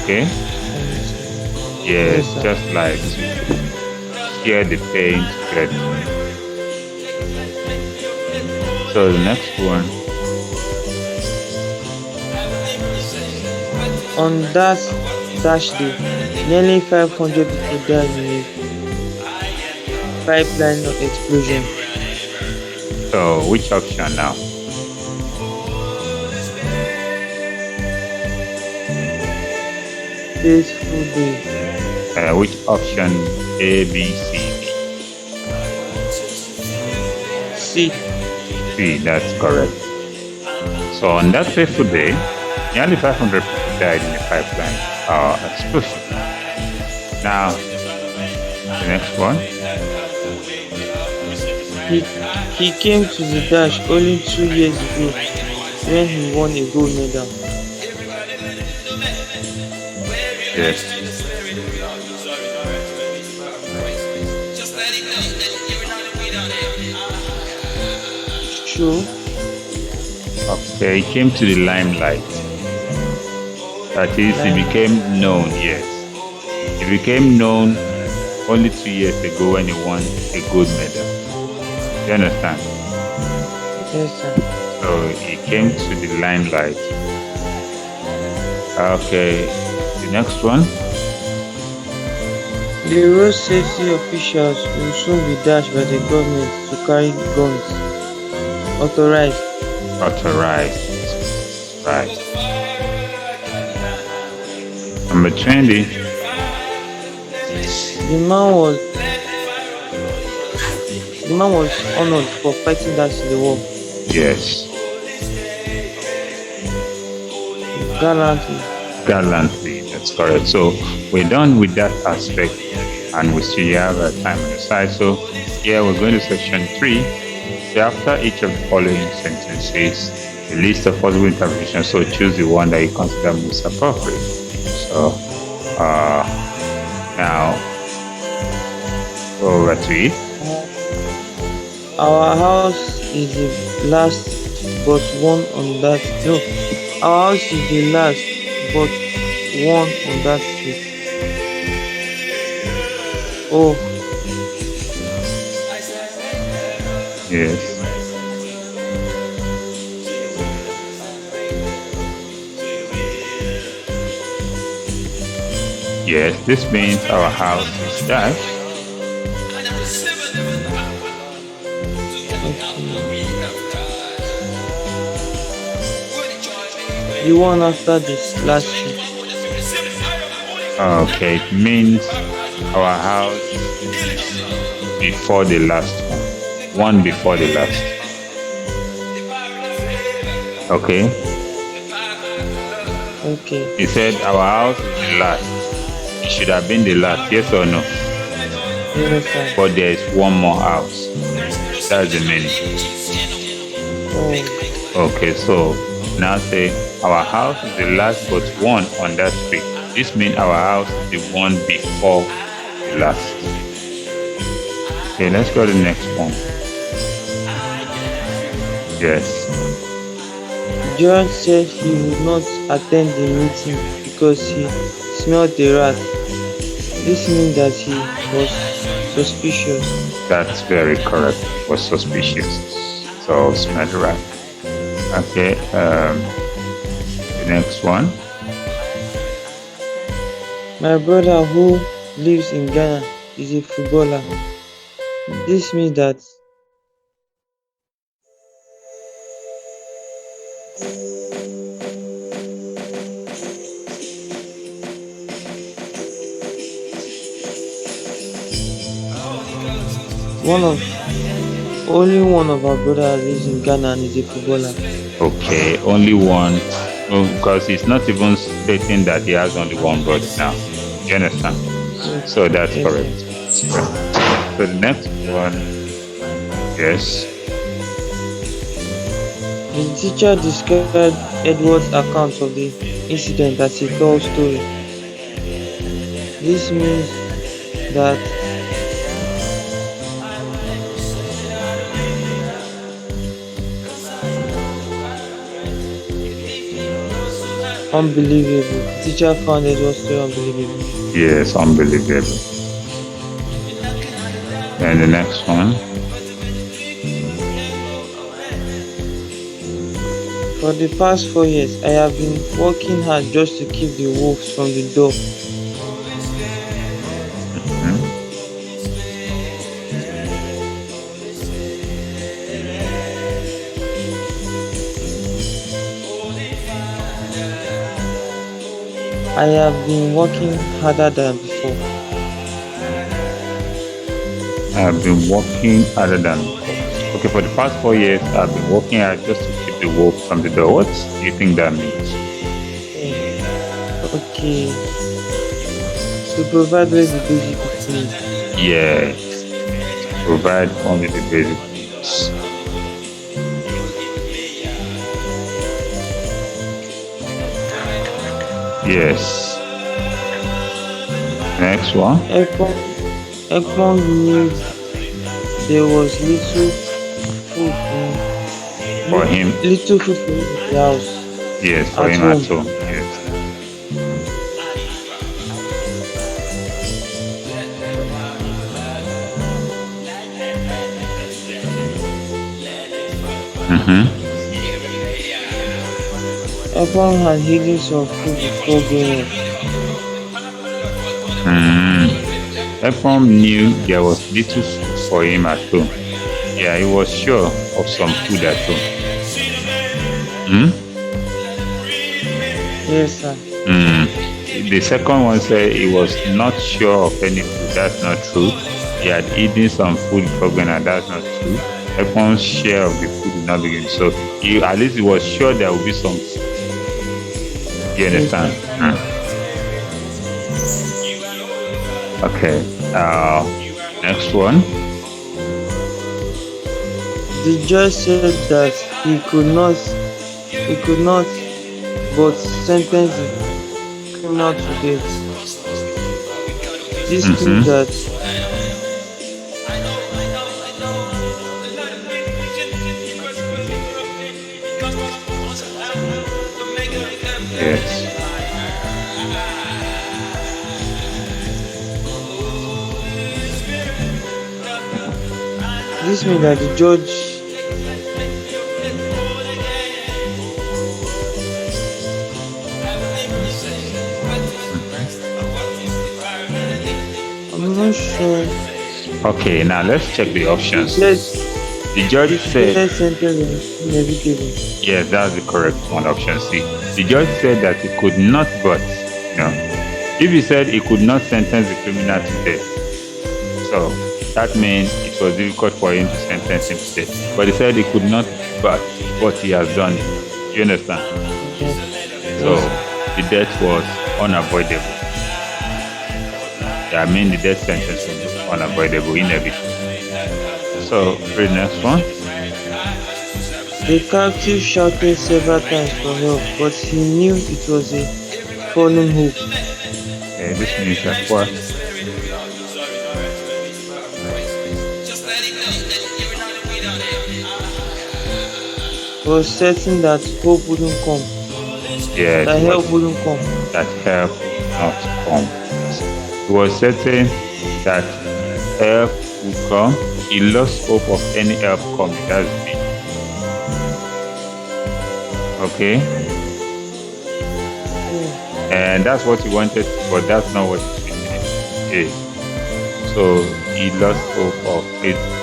Okay? Yes, Yes, sir. just like share the pain together. So the next one. On that dash day, nearly 500 people died in a pipeline explosion. So which option now? Faithful day. Which option? A, B, C, C. D. C, that's correct. So on that fateful day, nearly 500 people died in a pipeline explosion. Now, the next one. He came to the dash only 2 years ago when he won a gold medal. Yes. True. Okay, he came to the limelight. That is, he became known, yes. He became known only 2 years ago when he won a gold medal. You understand? Yes, sir. So he came to the limelight. Okay, the next one. The road safety officials will soon be dashed by the government to carry guns. Authorized. Authorized. Right. Number 20. The man was the man was honored for fighting that civil war Yes. gallantly. Gallantly. That's correct. So we're done with that aspect and we still have time on the side. So here we're going to section 3. So after each of the following sentences, a list of possible interpretations. So choose the one that you consider most appropriate. So now go over to it. Our house is the last but one on that. No, our house is the last but one on that street. Oh, Yes. Yes, this means our house is dash. the one after this last street. Okay, it means our house is before the last one. One before the last. Okay. Okay. He said our house is the last. It should have been the last, yes or no? Yes, sir. But there is one more house. That's the meaning. Oh, Okay, so now say our house is the last but one on that street. This means our house is the one before the last. Okay, let's go to the next one. Yes. George said he would not attend the meeting because he smelled a rat. This means that he was suspicious. That's very correct. Was suspicious. So smell right. Okay. The next one. My brother who lives in Ghana is a footballer. This means that only one of our brothers lives in Ghana and is a footballer. Okay, only one. Oh, because he's not even stating that he has only one brother now. You understand? So that's Yes, correct. So the next one. Yes. The teacher described Edward's account of the incident as a tall story. This means that unbelievable. The teacher found Edward's story unbelievable. Yes, unbelievable. And the next one. For the past 4 years, I have been working hard just to keep the wolves from the door. I have been working harder than before. I have been working harder than before. Okay, for the past 4 years, I've been working hard just to keep the wolf from the door. What do you think that means? Okay. To provide only the basic needs. Yes, provide only the basic needs. Yes. Next one. Ekpong knew there was For him. little food for the house. Yes, for At him home. at home. Yes. Mm-hmm. Upon had hidden some food before going up. Mm. Ephraim knew there was little food for him at home. Yeah, he was sure of some food at home. Hmm? Yes, sir. Mm. The second one said he was not sure of any food. That's not true. He had eaten some food before going, and that's not true. Ephraim's share of the food did not begin. So he at least he was sure there would be some food. Do you Yes, sir. understand? Okay. Next one. The judge said that he could not but sentence the criminal to death. This means Mm-hmm. that Yes. the judge I'm not sure. Okay, now let's check the He options. said The judge the said, said sentence was inevitable. yes, that's the correct one, option C. The judge said that he could not but, if he said he could not sentence the criminal to death, so that means it was difficult for him to sentence him to death. But he said he could not but he has done it. You understand? Yes. So Yes. the death was unavoidable. Yeah, I mean the death sentence was unavoidable, inevitable. So read the next one. The captive shouted several times for help, but he knew it was a fallen hope. Okay, this means that what? He was certain that hope wouldn't come, Yes, that it was help wouldn't come. that help would not come. He was certain that help would come. He lost hope of any help coming. That's me. Okay? Hmm. And that's what he wanted, but that's not what it is. So he lost hope of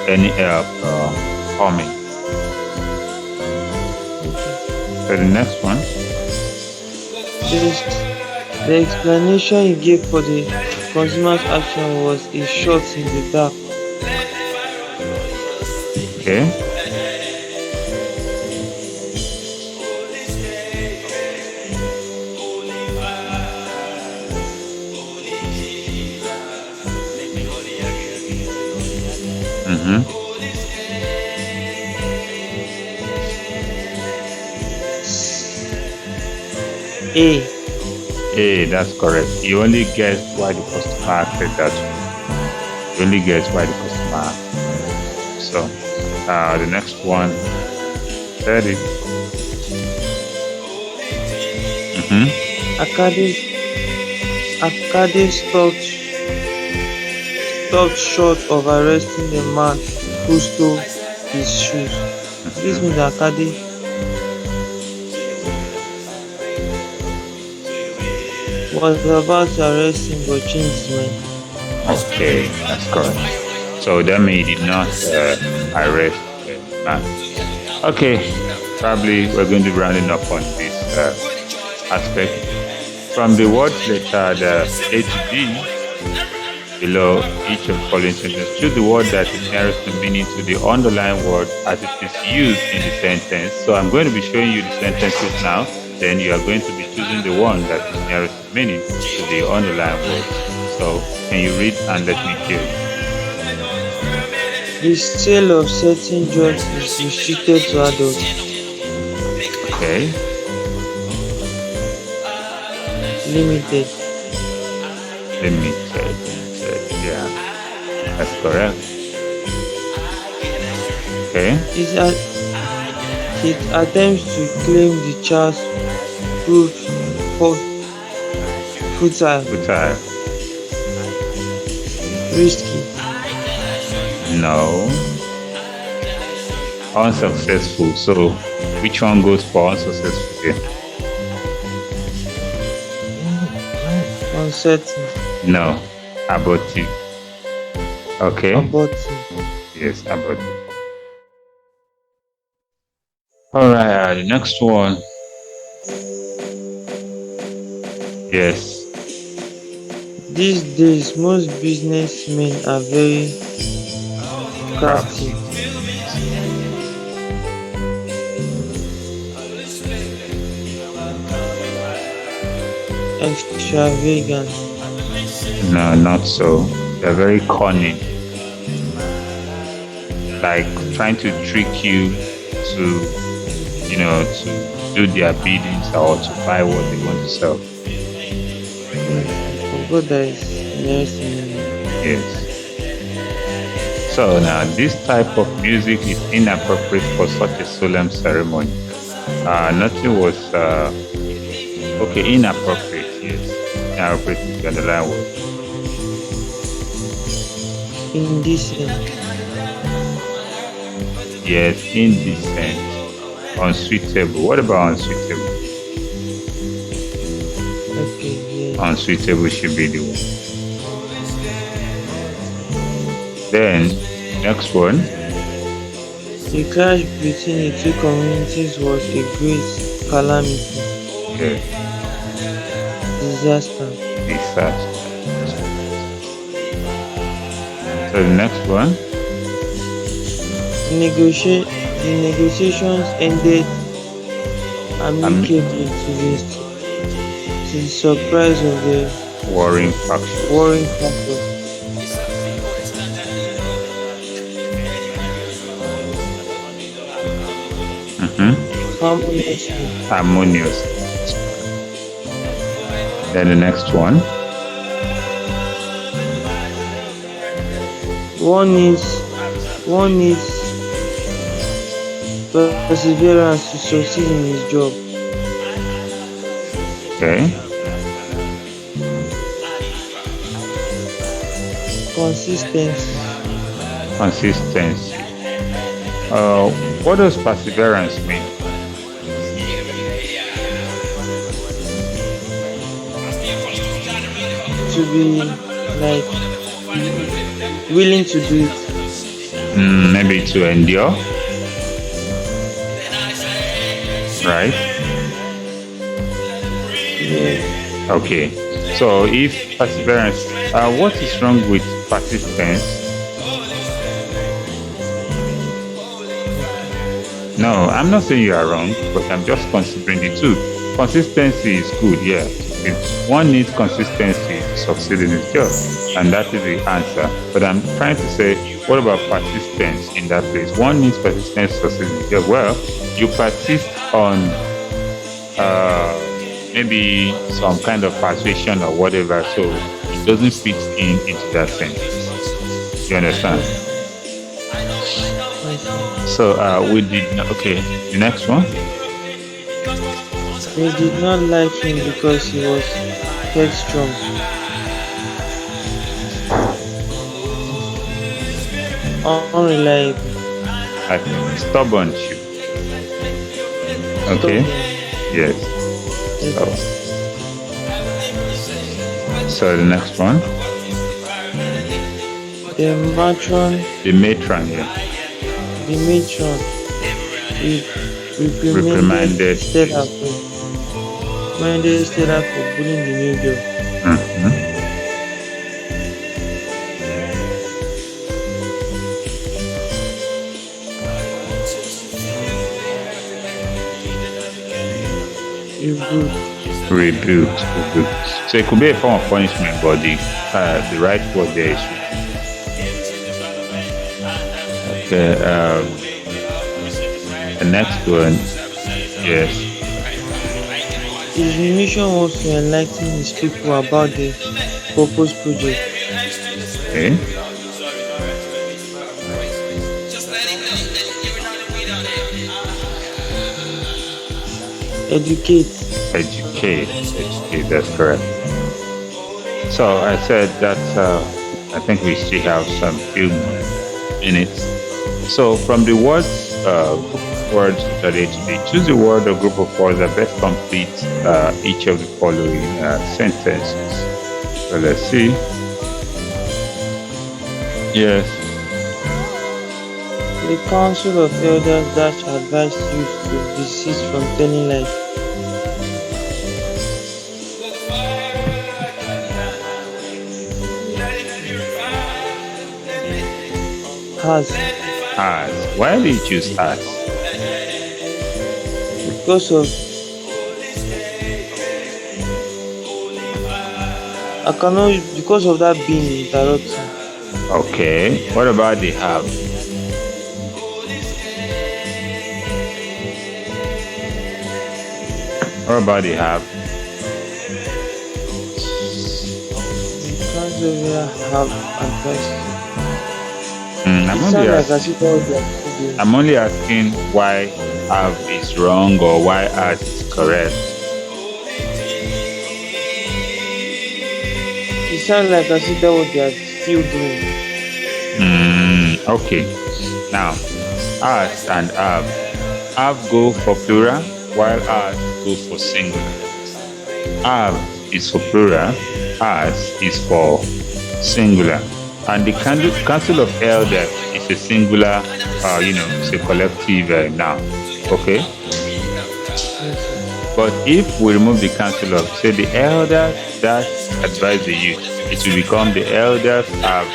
any help coming. So the next one. The explanation he gave for the consumer's action was a shot in the dark. Okay? Mm-hmm. A. Hey, that's correct. You only guessed why the customer said that. You only guessed why the customer. So, the next one, 30. Mm-hmm. Akade stopped short of arresting the man who stole his shoes. This means that Akade was about to arrest him but changed his mind. Okay, that's correct. So that means he did not arrest the man. Okay, probably we're going to be rounding up on this aspect. From the words letter, the A to D, below each of the following sentences, choose the word that is nearest in meaning to the underlying word as it is used in the sentence. So I'm going to be showing you the sentences now. Then you are going to be choosing the one that is nearest in meaning to the underlying word. So can you read and let me hear you? The sale of certain drugs is restricted to adults. Okay. Limited. Limited. Yeah, that's correct. Okay. It attempts to claim the child's proved futile, Futile. risky, No. unsuccessful. So which one goes for unsuccessful here? Uncertain. No, abortive. Okay. Abortive. Yes, abortive. All right. The next one. Yes. These days, most businessmen are very crafty, Crafty. extravagant. No, not so. They're very cunning, like trying to trick you to do their biddings or to buy what they want to sell. I forgot that is nearest to me. Yes. So now this type of music is inappropriate for such a solemn ceremony. Nothing was okay, inappropriate, yes. Inappropriate is the underlying word. Indecent. Yes, indecent, unsuitable. What about unsuitable? Okay, yes. Unsuitable should be the one. Then next one. The clash between the two communities was a great calamity, Yeah, disaster. disaster. So the next one. The negotiations ended Um, amicably to the surprise of the warring factions. warring factors. Harmoniously. Harmonious. Then the next one. One needs perseverance to succeed in his job. Okay. Consistency. Consistency. Uh, what does perseverance mean? To be like willing to do it. Maybe to endure, right? Yeah. Okay. So if perseverance, what is wrong with persistence? No, I'm not saying you are wrong, but I'm just considering the two. Consistency is good, yeah. One needs consistency to succeed in his job, and that is the answer. But I'm trying to say, what about persistence in that place? One needs persistence to succeed in his job. Well, you persist on maybe some kind of persuasion or whatever, so it doesn't fit in into that sentence. You understand? So we did not, okay. The next one. They did not like him because he was headstrong, unreliable, I think stubborn shoe. Okay. stubborn. Yes. So the next one. The matron, The matron, yeah. the matron, Reprimanded. reprimanded Stella for bullying the new girl. Mhm. Rebuked. Rebuked. So it could be a form of punishment, but the right word there is okay. The next one, yes. His mission was to enlighten his people about the proposed project. Okay. Educate. Educate, that's correct. So I said that I think we still have some few minutes. So from the words group of words studied today. Choose a word or group of words that best complete each of the following sentences. So let's see. Yes. The council of elders dash advise youth to desist from telling lies. Has. As. Why do you choose as? Because of I cannot because of that being interrupting. Okay. What about the have? What about the have? The council of elders have advised. I'm It only sounds like asking. as if all they are doing. I'm only asking why have is wrong or why as is correct. It sounds like as if that's what they are still doing. Okay. Now, as and have. Have go for plural, while as go for singular. Have is for plural, as is for singular. And the council of elders is a singular, it's a collective noun. Okay? Yes, But if we remove the council of, say, the elders that advise the youth, it will become the elders have.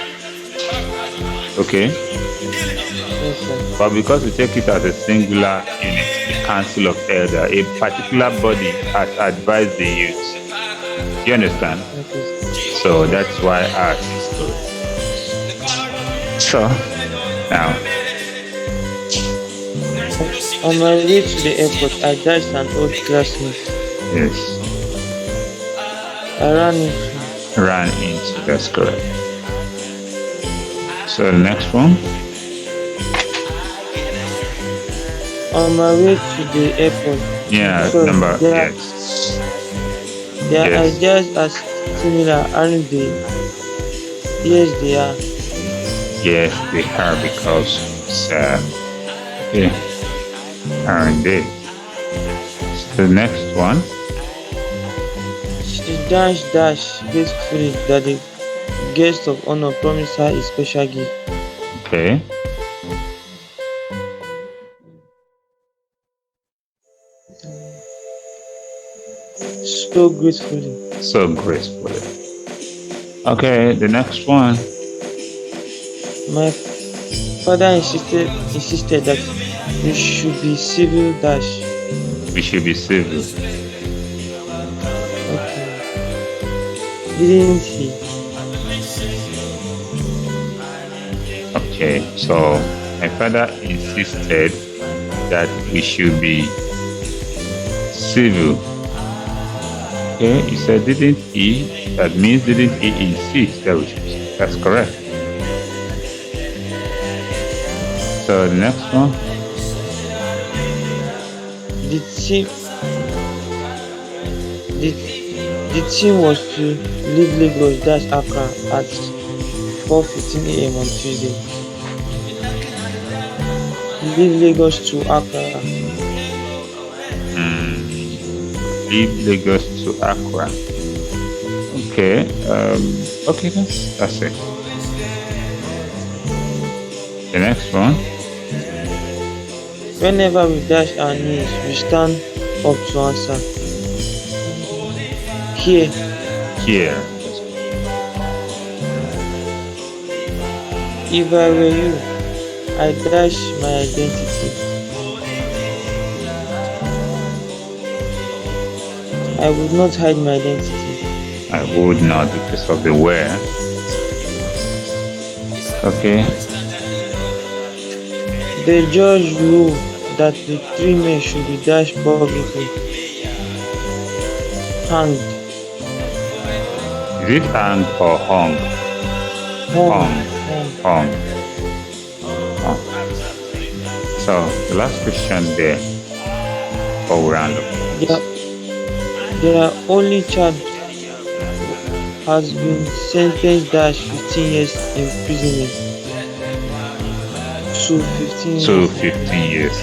Okay? sir. But because we take it as a singular unit, the council of elder, a particular body has advised the youth. You understand? Okay. So that's why as is good. So now, On my way to the airport, I dashed an old classmate. yes, I ran into. ran into. That's correct. So the next one, On my way to the airport. yeah, So number their yes, their yes, ideas are similar, aren't they? Yes, they are. yes, they are because it's yeah, aren't they? So the next one, She dash gracefully that the guest of honor promised her a special gift. okay, So gracefully. so gracefully. Okay, the next one, My father insisted that we should be civil dash. we should be civil. Okay. Didn't he? Okay, so my father insisted that we should be civil. Okay, he said, didn't he? That means, didn't he insist that we should be civil? That's correct. So the next one, The team the, the team was to leave Lagos dash Accra at 4:15 a.m. on Tuesday. Leave Lagos to Accra. leave Lagos to Accra. Okay, okay, that's it. The next one, Whenever we dash our news, we stand up to answer. Here, here. if I were you, I dash my identity. I would not hide my identity. I would not because of the where. Okay, The judge ruled that the three men should be dashed publicly. Hanged. is it hang or hung? Hung. Hung. Hung. So the last question there, before we round up. Their only child has been sentenced dash 15 years imprisonment to 15 to years. 15 years.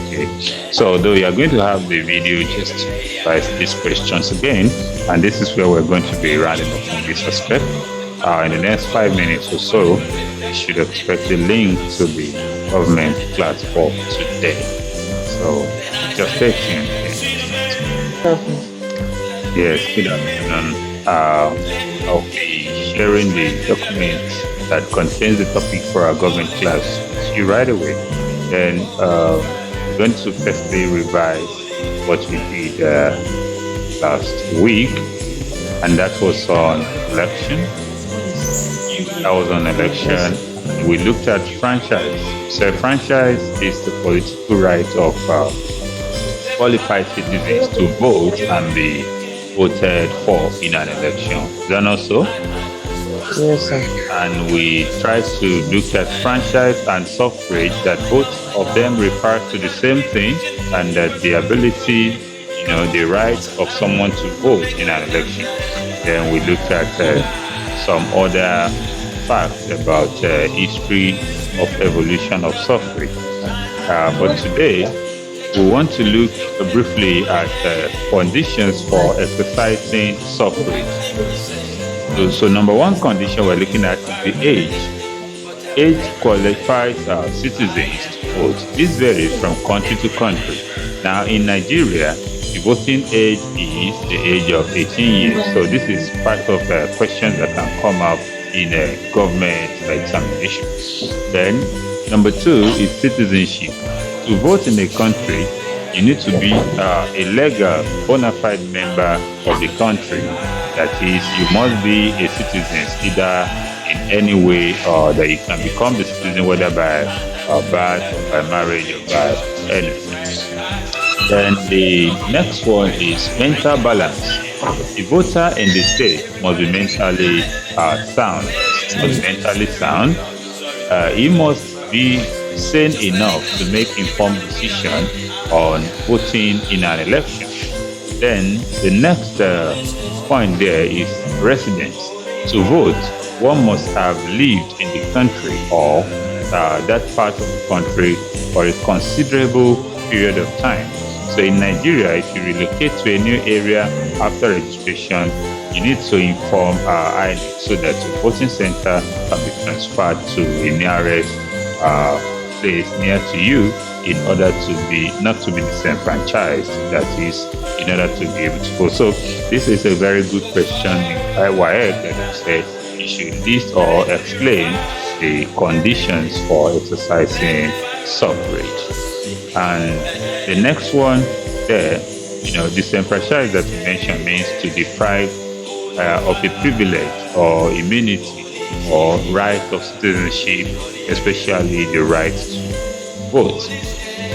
Okay. So though you are going to have the video just by these questions again, and this is where we're going to be rounding up on this aspect. In the next 5 minutes or so, you should expect the link to the government platform today. So just stay tuned. Yes, good afternoon. I'll be sharing the document that contains the topic for our government class with you right away. Then we're going to firstly revise what we did last week, and that was on election. That was on election. We looked at franchise. So franchise is the political right of qualified citizens to vote and be voted for in an election. Is that not so? Yes, sir. And we try to look at franchise and suffrage, that both of them refer to the same thing, and that the ability, the right of someone to vote in an election. Then we looked at some other facts about history of evolution of suffrage. But today, we want to look briefly at conditions for exercising suffrage. So number one condition we're looking at is the age. Age qualifies citizens to vote. This varies from country to country. Now in Nigeria, the voting age is the age of 18 years. So this is part of questions that can come up in a government examination. Then number two is citizenship. To vote in a country, you need to be a legal, bona fide member of the country. That is, you must be a citizen, either in any way that you can become the citizen, whether by birth, or by marriage, or by anything. Then the next one is mental balance. The voter in the state must be mentally sound. He must be sane enough to make informed decision on voting in an election. Then the next point there is residence. To vote, one must have lived in the country or that part of the country for a considerable period of time. So in Nigeria, if you relocate to a new area after registration, you need to inform INEC so that the voting center can be transferred to the nearest place near to you in order to be not to be disenfranchised. That is, in order to be able to vote. So this is a very good question by WAEC that said you should list or explain the conditions for exercising suffrage. And the next one there, disenfranchised that we mentioned means to deprive of a privilege or immunity or right of citizenship, especially the right to vote.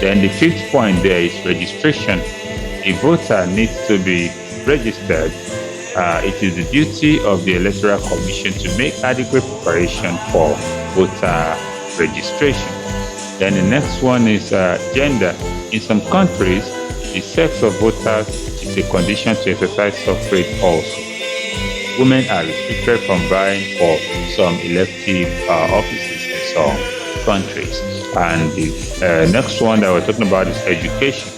Then the fifth point there is registration. A voter needs to be registered. It is the duty of the Electoral Commission to make adequate preparation for voter registration. Then the next one is gender. In some countries, the sex of voters is a condition to exercise suffrage also. Women are restricted from vying for some elective offices in some countries. And the next one that we're talking about is education.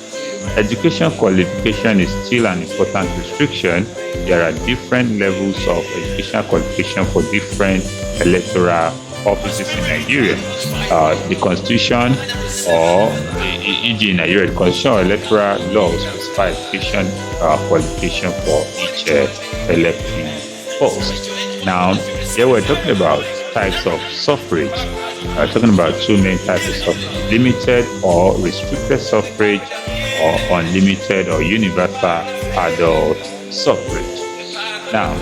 Education qualification is still an important restriction. There are different levels of educational qualification for different electoral offices in Nigeria. The Constitution, or e.g. in Nigeria, the Constitution or electoral laws specify education qualification for each elective post. Now, here we're talking about types of suffrage. We're talking about two main types of suffrage: limited or restricted suffrage, or unlimited or universal adult suffrage. Now,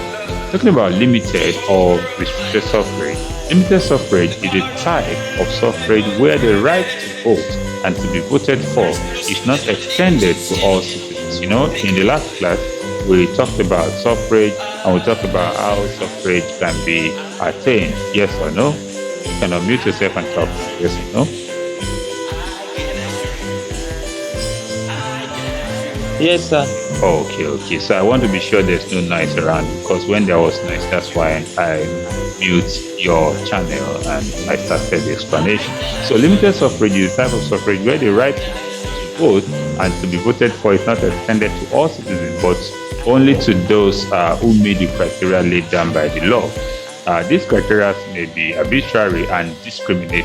talking about limited or restricted suffrage, limited suffrage is a type of suffrage where the right to vote and to be voted for is not extended to all citizens. In the last class, we talked about suffrage and we talked about how suffrage can be attained. Yes or no? You can unmute yourself and talk. Yes or no? Yes, sir. Okay, okay. So I want to be sure there's no noise around because when there was noise, that's why I mute your channel and I started the explanation. So limited suffrage is a type of suffrage where the right to vote and to be voted for is not extended to all citizens, but only to those who meet the criteria laid down by the law. These criteria may be arbitrary and discriminatory.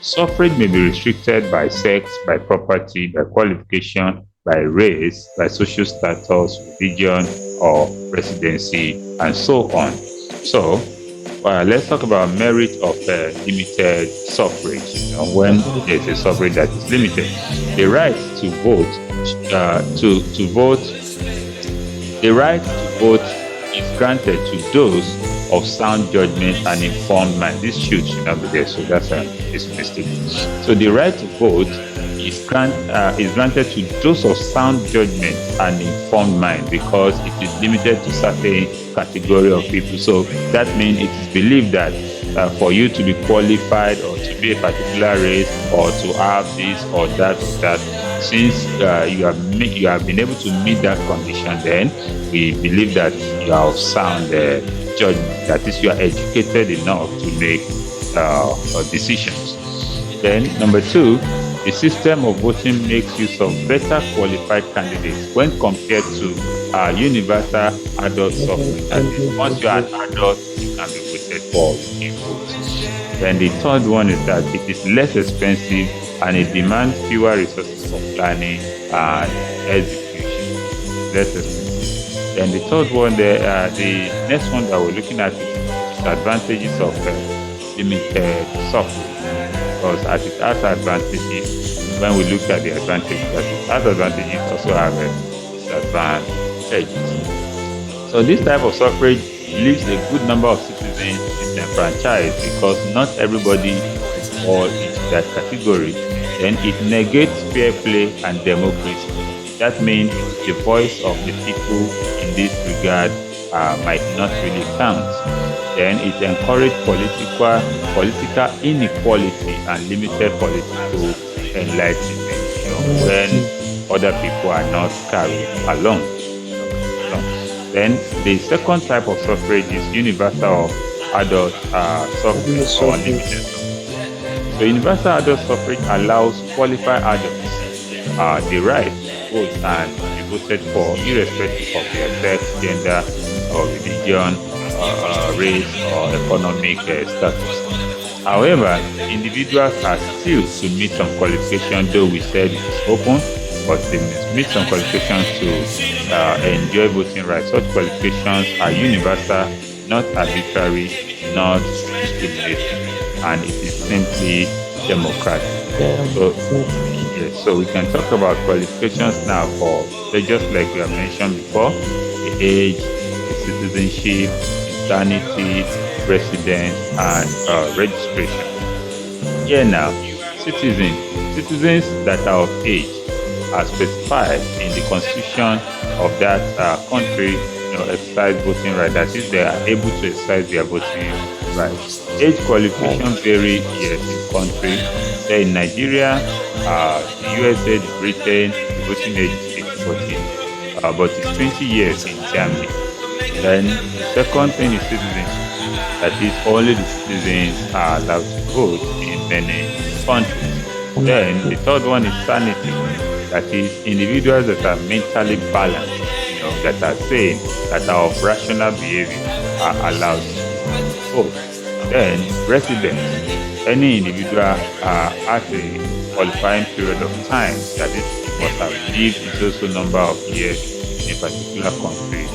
Suffrage may be restricted by sex, by property, by qualification, by race, by social status, religion, or residency, and so on. So, let's talk about merit of limited suffrage. When there's a suffrage that is limited, the right to vote, to vote the right to vote is granted to those of sound judgment and informed mind. This should not be there, so that's a mistake. So the right to vote is granted to those of sound judgment and informed mind because it is limited to certain category of people. So that means it is believed that for you to be qualified or to be a particular race or to have this or that, since you have been able to meet that condition, then we believe that you are of sound judgment. That is, you are educated enough to make decisions. Then number two, the system of voting makes use of better qualified candidates when compared to universal adult suffrage. That is, once you are an adult, you can be voted for in vote. Then the third one is that it is less expensive and it demands fewer resources for planning and execution. Less expensive. Then the third one, the next one that we're looking at is disadvantages of limited suffrage. Because as it has advantages, when we look at the advantages, as it has advantages, also have disadvantages. So this type of suffrage leaves a good number of citizens disenfranchised because not everybody fall into that category. Then it negates fair play and democracy. That means the voice of the people in this regard might not really count. Then it encourages political inequality and limited political enlightenment, when other people are not carried along. Then the second type of suffrage is universal adult suffrage or unlimited suffrage. So universal adult suffrage allows qualified adults the right to vote and be voted for irrespective of their sex, gender, or religion, race, or economic status. However, individuals are still to meet some qualifications, though we said it is open, but they must meet some qualifications to enjoy voting rights. Such qualifications are universal, not arbitrary, not discriminatory, and it is simply democratic. So, yes, so we can talk about qualifications now for just like we have mentioned before: the age, the citizenship, insanity, residence, and registration. Here now, citizens that are of age are specified in the constitution of that country, exercise voting right. That is, they are able to exercise their voting rights. Age qualification vary yes in country. Say in Nigeria, the USA, the Britain, the voting age is 14, but it's 20 years in Germany. Then the second thing is citizenship. That is, only the citizens are allowed to vote in many countries. Then the third one is sanity. That is, individuals that are mentally balanced, that are sane, that are of rational behavior are allowed to vote. Then residence. Any individual has a qualifying period of time, that is, must have lived a so number of years in a particular country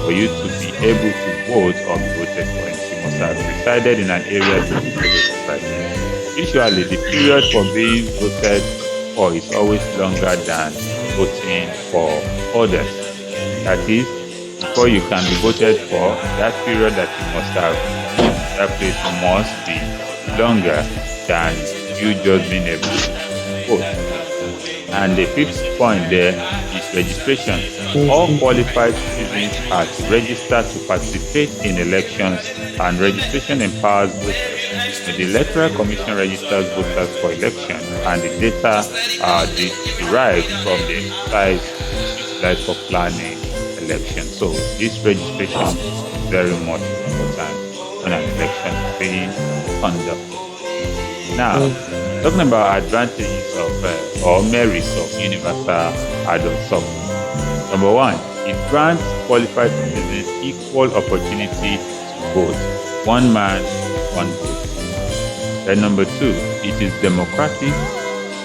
for you to be able to vote or be voted for. You must have resided in an area to be voted. Usually, the period for being voted for is always longer than voting for others. That is, before you can be voted for, that period that you must have that place must be longer than you just being able to vote. And the fifth point there is registration. All qualified citizens are to register to participate in elections, and registration empowers voters. The Electoral Commission registers voters for election, and the data are derived from the exercise utilized for planning elections. So this registration is very much important when an election is being conducted. Now, talking about advantages of or merits of universal adult suffrage. Number one, it grants qualified citizens equal opportunity to vote. One man, one vote. Then number two, it is democratic,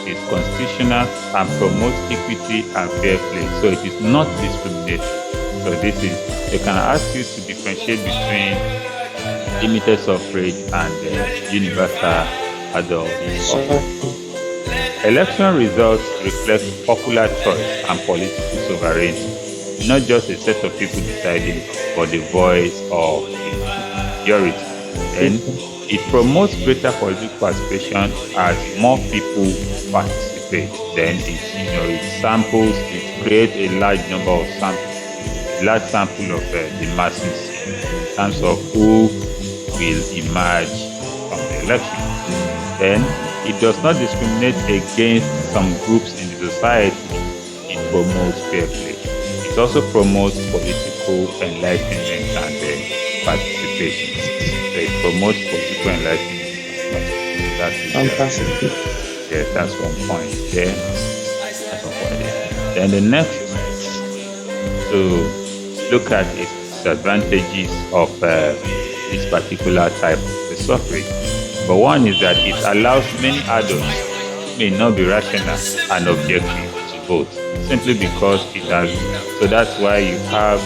it is constitutional, and promotes equity and fair play. So it is not discriminatory. So this is, they can ask you to differentiate between limited suffrage and universal adult suffrage. Election results reflect popular choice and political sovereignty, not just a set of people deciding, but the voice of the majority. And it promotes greater political participation as more people participate. Then it samples, it creates a large number of samples, a large sample of the masses in terms of who will emerge from the election. Then it does not discriminate against some groups in the society. It promotes fair play. It also promotes political enlightenment and participation. So it promotes political enlightenment and participation. Yes, that's one point there. That's one point there. Then the next to look at is disadvantages of this particular type of the suffrage. But one is that it allows many adults who may not be rational and objective to vote, simply because it has. So that's why you have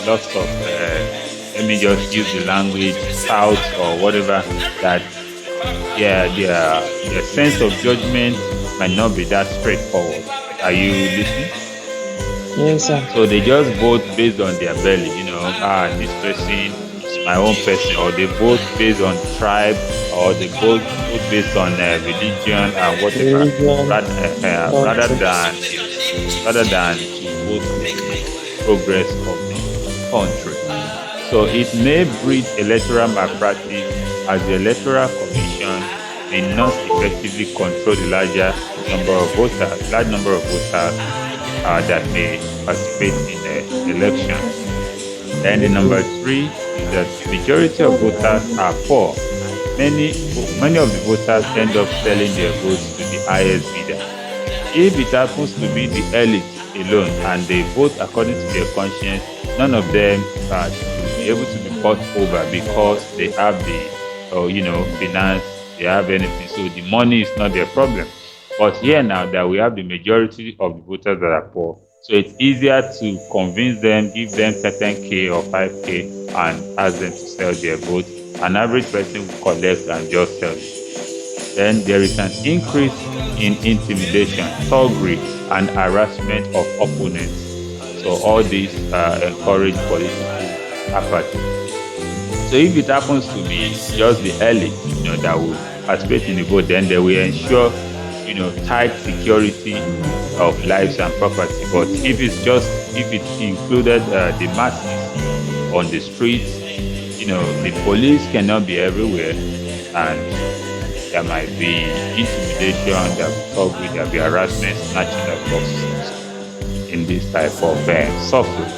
lots of, let me just use the language, touts or whatever, that their sense of judgment might not be that straightforward. Are you listening? Yes, sir. So they just vote based on their belly, this person is my own person, or they vote based on tribe, or they vote based on religion and whatever, rather than to vote for the progress of the country. So it may breed electoral malpractice, as the Electoral Commission may not effectively control the large number of voters that may participate in the election. And the number three is that the majority of voters are poor. Many of the voters end up selling their votes to the highest bidder. If it happens to be the elite alone and they vote according to their conscience, none of them will be able to be bought over because they have the finance, they have anything. So the money is not their problem. But here now that we have the majority of the voters that are poor, so it's easier to convince them, give them 10K or 5K and ask them to sell their vote. An average person will collect and just sell it. Then there is an increase in intimidation, thuggery, and harassment of opponents. So all these encourage political apathy. So if it happens to be just the elite, that will participate in the vote, then they will ensure, tight security of lives and property. But if it included the masses on the streets, the police cannot be everywhere, and there might be intimidation, there will be thuggery, there will be harassment, snatching of boxes in this type of suffrage.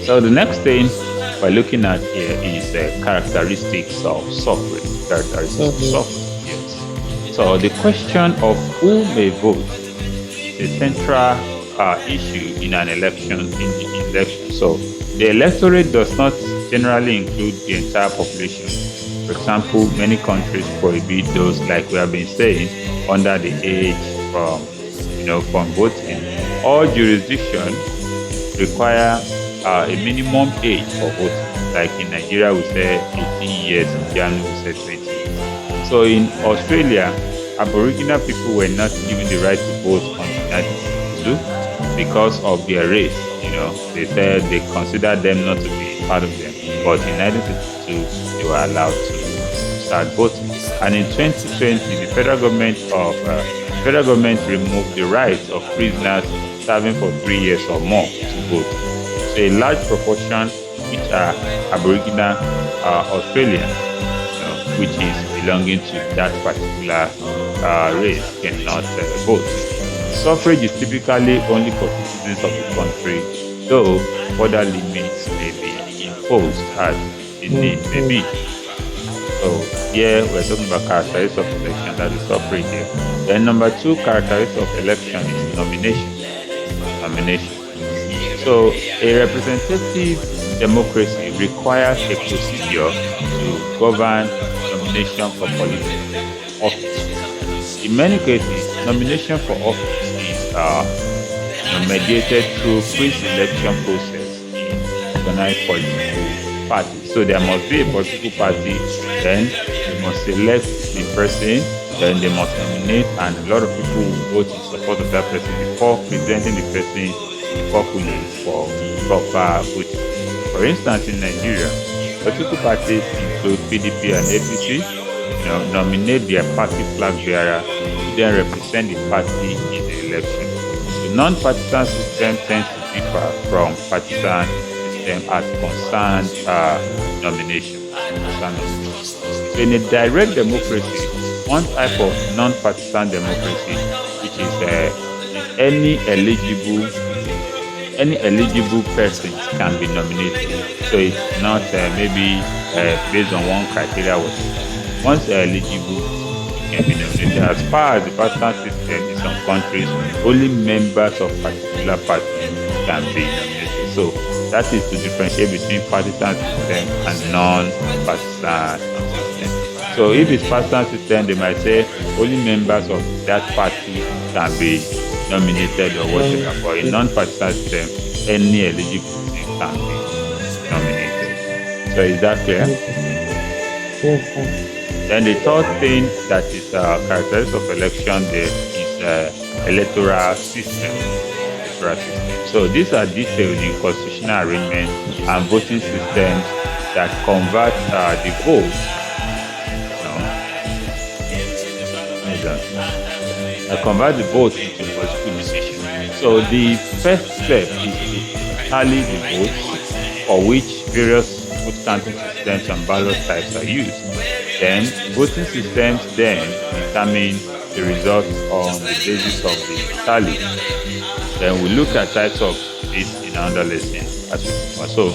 So the next thing we're looking at here is characteristics of suffrage. Yes. So the question of who may vote is a central issue in an election. So the electorate does not generally include the entire population. For example, many countries prohibit those, like we have been saying, under the age from voting. All jurisdictions require a minimum age for voting. Like in Nigeria, we say 18 years, in Germany, we say 20. So in Australia, Aboriginal people were not given the right to vote until 1962 because of their race. They said they considered them not to be part of them. But in 1962, they were allowed to start voting. And in 2020, the federal government removed the rights of prisoners serving for 3 years or more to vote. So a large proportion, which are Aboriginal Australians, which is belonging to that particular race, cannot vote. Suffrage is typically only for citizens of the country, though further limits may be imposed as the need may be. So here we're talking about characteristics of election, that is suffrage here. Then number two characteristic of election is nomination. Nomination. So a representative democracy requires a procedure to govern nomination for political office. In many cases, nomination for office is mediated through pre-selection process in organized political parties. So there must be a political party, then they must select the person, then they must nominate, and a lot of people will vote in support of that person before presenting the person to the populace for proper voting. For instance, in Nigeria, political parties include PDP and APC, nominate their party flag bearer to then represent the party in the election. The non-partisan system tends to differ from partisan system as concerned nomination. So in a direct democracy, one type of non-partisan democracy, which is any eligible persons can be nominated. So it's not maybe based on one criteria. Once eligible, can be nominated. As far as the partisan system in some countries, only members of particular parties can be nominated. So that is to differentiate between partisan system and non-partisan system. So if it's partisan system, they might say only members of that party can be nominated or whatever. But in non-partisan system, any eligible person can be nominated. So is that clear? Yes. Then the third thing that is characteristic of election there is electoral system. So these are detailed in constitutional arrangement and voting systems that convert the vote. Convert the vote into political decision. So the first step is to tally the votes, for which various vote counting systems and ballot types are used. Then voting systems then determine the results on the basis of the tally. Then we look at types of this in another lesson as well. So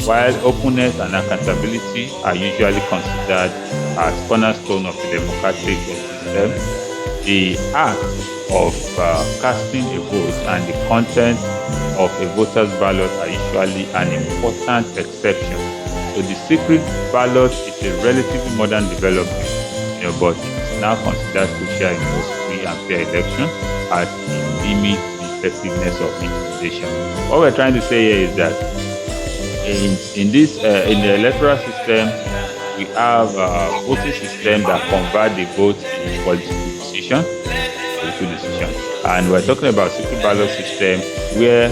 while openness and accountability are usually considered as cornerstone of the democratic system, the act of casting a vote and the content of a voter's ballot are usually an important exception. So the secret ballot is a relatively modern development, but it's now considered crucial in most free and fair elections as it limits the effectiveness of intimidation. What we're trying to say here is that in the electoral system, we have a voting system that convert the vote into political decision, and we're talking about secret ballot system where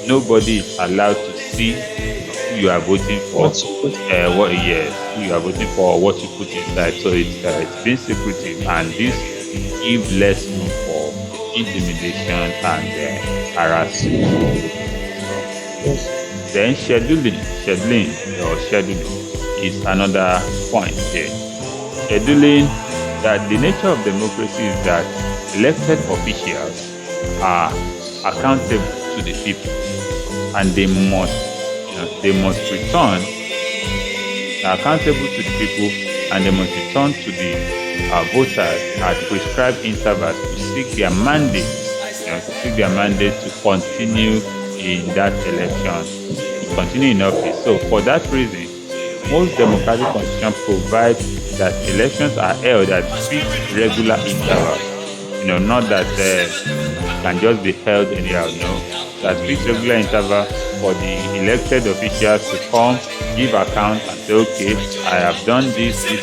nobody is allowed to see who you are voting for, who you are voting for, what you put inside. So it's been secretive, and this gives less room for intimidation and harassment. Yes. Then scheduling is another point here. Scheduling, that the nature of democracy is that elected officials are accountable to the people, and they must return accountable to the people, and they must return to the voters at prescribed intervals to seek their mandate, to continue in that election, to continue in office. So for that reason, most democratic constitutions provide that elections are held at fixed regular intervals. Not that can just be held anyhow. That fixed regular interval for the elected officials to come, give account, and say, okay, I have done this, and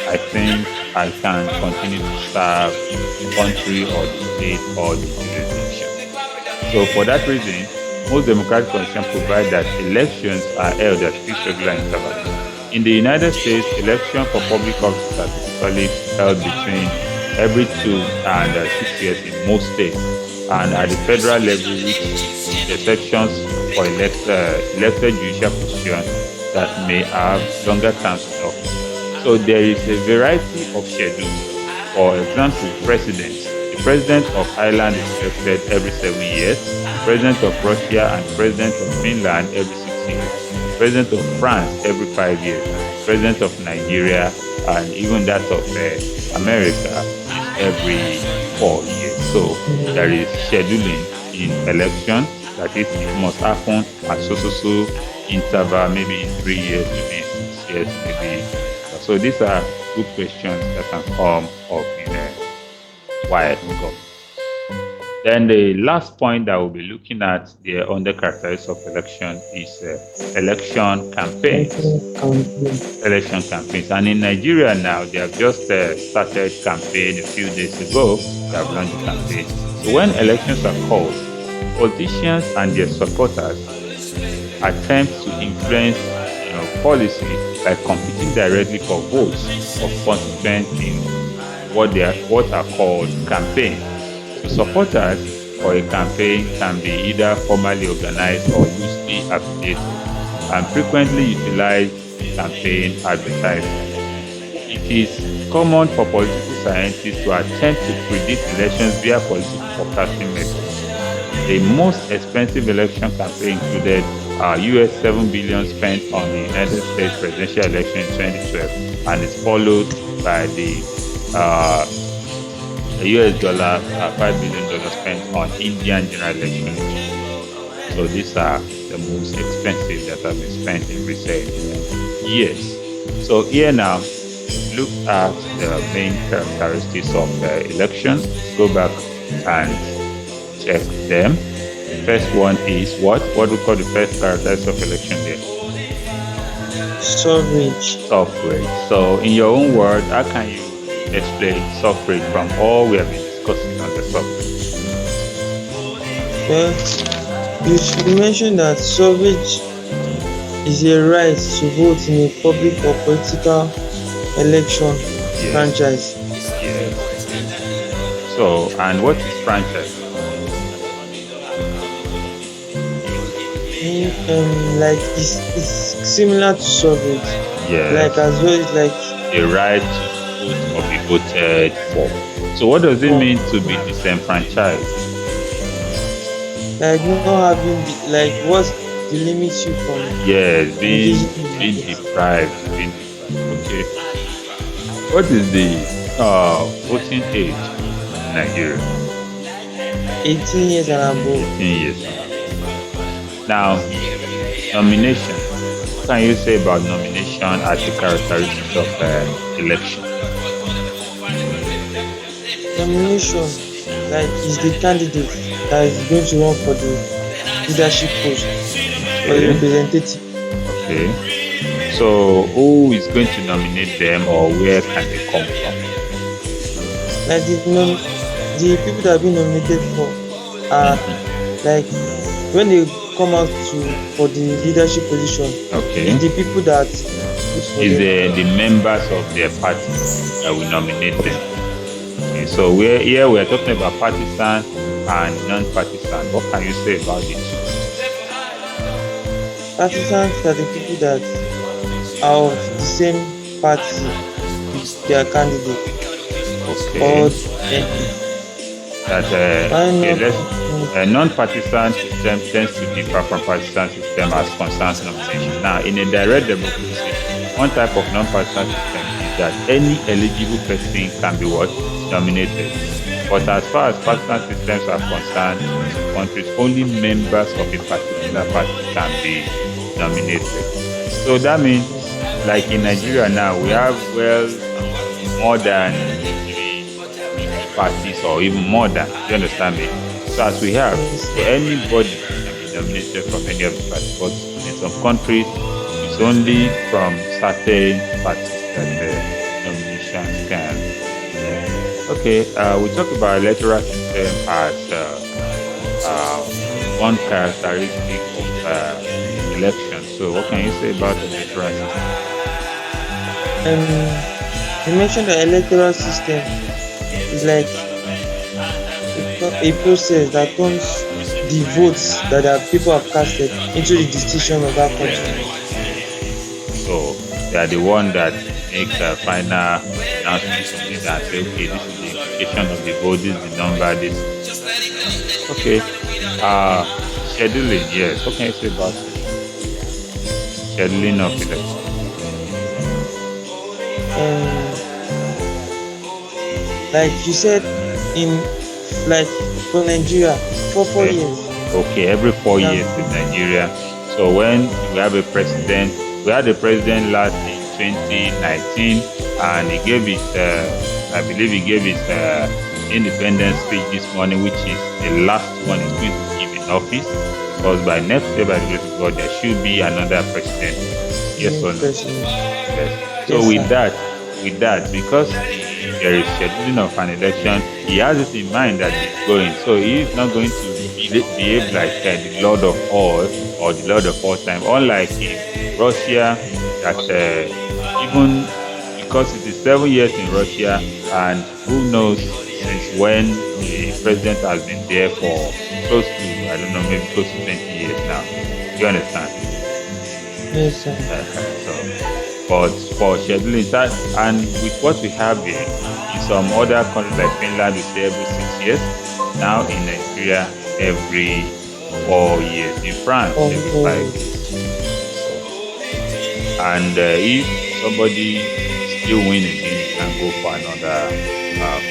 I think I can continue to serve the country or the state or the jurisdiction. So for that reason, most democratic constitutions provide that elections are held at fixed regular intervals. In the United States, elections for public office are typically held between every 2 and 6 years in most states, and at the federal level, which exceptions for elected judicial positions that may have longer terms in office. So there is a variety of schedules. For example, the President of Ireland is elected every 7 years. President of Russia and President of Finland every 6 years. President of France every 5 years. President of Nigeria and even that of America is every 4 years. So there is scheduling in election. That is, it must happen at so interval, maybe in 3 years, maybe in 6 years, maybe. So these are good questions that can come up in a while ago. Then the last point that we'll be looking at the under characteristics of election is election campaigns. Election campaigns. And in Nigeria now, they have just started campaign a few days ago. They have launched the campaign. So when elections are called, politicians and their supporters attempt to influence policy by competing directly for votes of participants in what are called campaigns. So supporters for a campaign can be either formally organized or loosely affiliated and frequently utilize campaign advertising. It is common for political scientists to attempt to predict elections via political forecasting methods. The most expensive election campaign included US $7 billion spent on the United States presidential election in 2012, and is followed by the US dollar $5 billion spent on Indian general election. So these are the most expensive that have been spent in recent years. So here now, look at the main characteristics of the election. Go back and check them. The first one is what we call the first characteristic of election there? Suffrage. Suffrage. So in your own word, how can you explain suffrage from all we have been discussing on the suffrage? Well, you should mention that suffrage is a right to vote in a public or political election franchise. Yes. So, and what is franchise? Like it's similar to suffrage. Yes. Like as well, it's like a right to vote or be voted for. So what does it mean to be disenfranchised? Like not having like what delimits you from. Yes, being deprived. Okay. What is the voting age in Nigeria? 18 years and above. 18 years. Now, nomination. What can you say about nomination as a characteristic of election? Nomination, like, is the candidate that is going to run for the leadership post or the representative. Okay. So, who is going to nominate them, or where can they come from? Like the people that have been nominated for are like when they come out for the leadership position. Okay. It's the people that is the members of their party that will nominate them. Okay, so we are talking about partisan and non-partisan. What can you say about it? Partisans are the people that are of the same party with their candidate. Okay. Or non-partisan system tends to differ from partisan system as concerns nomination. Now, in a direct democracy, one type of non-partisan system is that any eligible person can be nominated. But as far as partisan systems are concerned, in some countries, only members of a particular party can be nominated. So that means, like in Nigeria now, we have more than parties, or even more than. Do you understand me? So as we have, so anybody can be nominated from any of the parties. But in some countries, it's only from certain parties that the nominations can. Okay, we talk about electoral system as one characteristic of election. So what can you say about the electoral system? You mentioned the electoral system is like a process that turns the votes that people have casted into the decision of that country. So they are the one that make the final announcement from leader and say, okay, this is the implication of the vote, this is the number, this. Okay. Scheduling, yes. What can you say about it? Scheduling of election. Like you said, in like for Nigeria, for 4 years. Okay, every 4 years in Nigeria. So when we have a president, we had a president last in 2019, and he gave his, I believe he gave his independence speech this morning, which is the last one he's going to give in office. Because by next year, by the grace of God, there should be another president. Yes or no? Yes. So with that, because there is scheduling of an election, he has it in mind that he's going. So he is not going to behave like the Lord of all or the Lord of all time. Unlike in Russia, that even because it is 7 years in Russia, and who knows since when the president has been there for close to, I don't know, maybe close to 20 years now. Do you understand? Yes, sir. But for scheduling that, and with what we have here, in some other countries like Finland, we say every 6 years. Now in Nigeria, every 4 years. In France, every 5 years. And if somebody still win again, you can go for another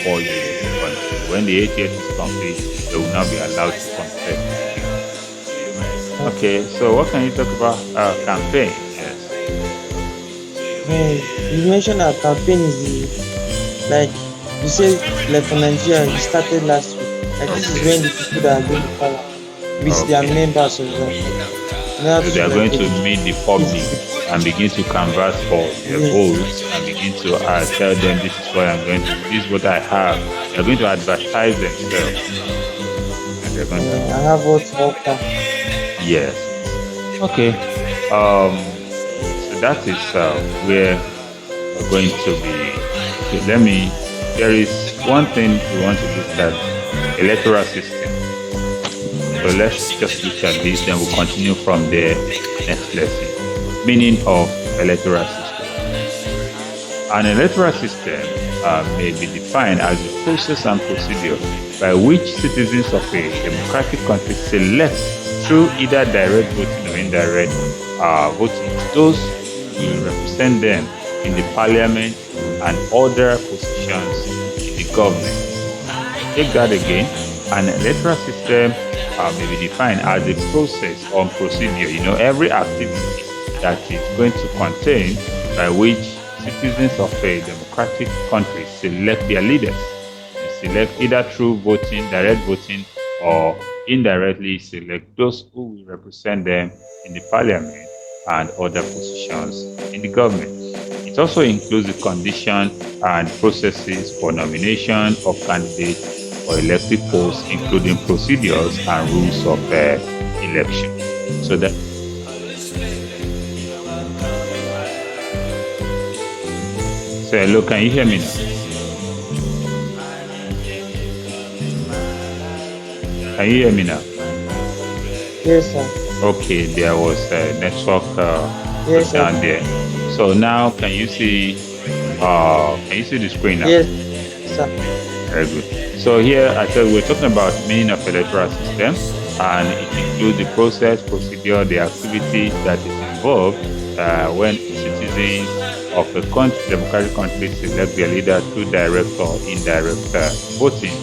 4 years. But when the 8 years is complete, they will not be allowed to contest. Okay, so what can you talk about campaign? You mentioned that campaign is like you said, like for Nigeria, it started last week. Like this is when the people that are going to power with their members of them. So they are going to meet the public and begin to canvass for their votes and begin to tell them this is what I'm going to do, this is what I have. They're going to advertise themselves. And they're going to I have what to offer. Yes. Okay. So that is where we're going to be. Okay, there is one thing we want to look at, electoral system. So let's just look at this, then we'll continue from there next lesson. Meaning of electoral system. An electoral system may be defined as a process and procedure by which citizens of a democratic country select through either direct voting or indirect voting those who will represent them in the parliament and other positions in the government. Take that again. An electoral system may be defined as a process or procedure. Every activity that is going to contain by which citizens of a democratic country select their leaders. They select either through voting, direct voting, or indirectly select those who will represent them in the parliament and other positions in the government. It also includes the condition and processes for nomination of candidates for elective posts, including procedures and rules of election. So hello, can you hear me now? Can you hear me now? Yes, sir. Okay, there was a network Yes, down sir. there. So now can you see the screen now? Yes, sir. Very good. So here I said we're talking about meaning of electoral system, and it includes the process, procedure, the activity that is involved when citizens of a democratic country select their leader through direct or indirect voting,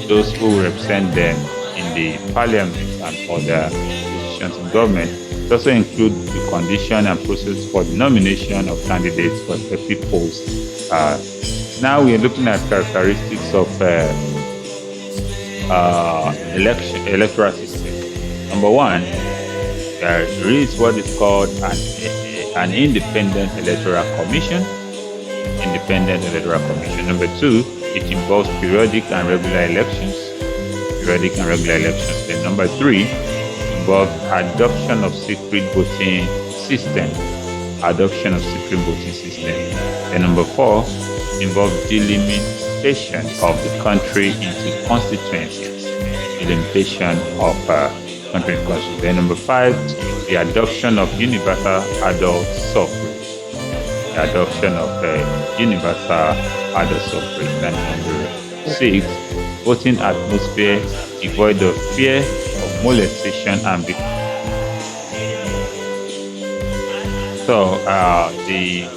those who represent them in the parliament and other positions in government. It also includes the condition and process for the nomination of candidates for effective posts. Now we are looking at characteristics of electoral system. Number one, there is what is called an independent electoral commission. Independent electoral commission. Number two, it involves periodic and regular elections. Then number three, involves adoption of secret voting system. Then number four, involves delimitation of the country into constituencies. Then number five, the adoption of universal adult suffrage. the adoption of universal adult suffrage. And number six, voting atmosphere devoid of fear of molestation and so the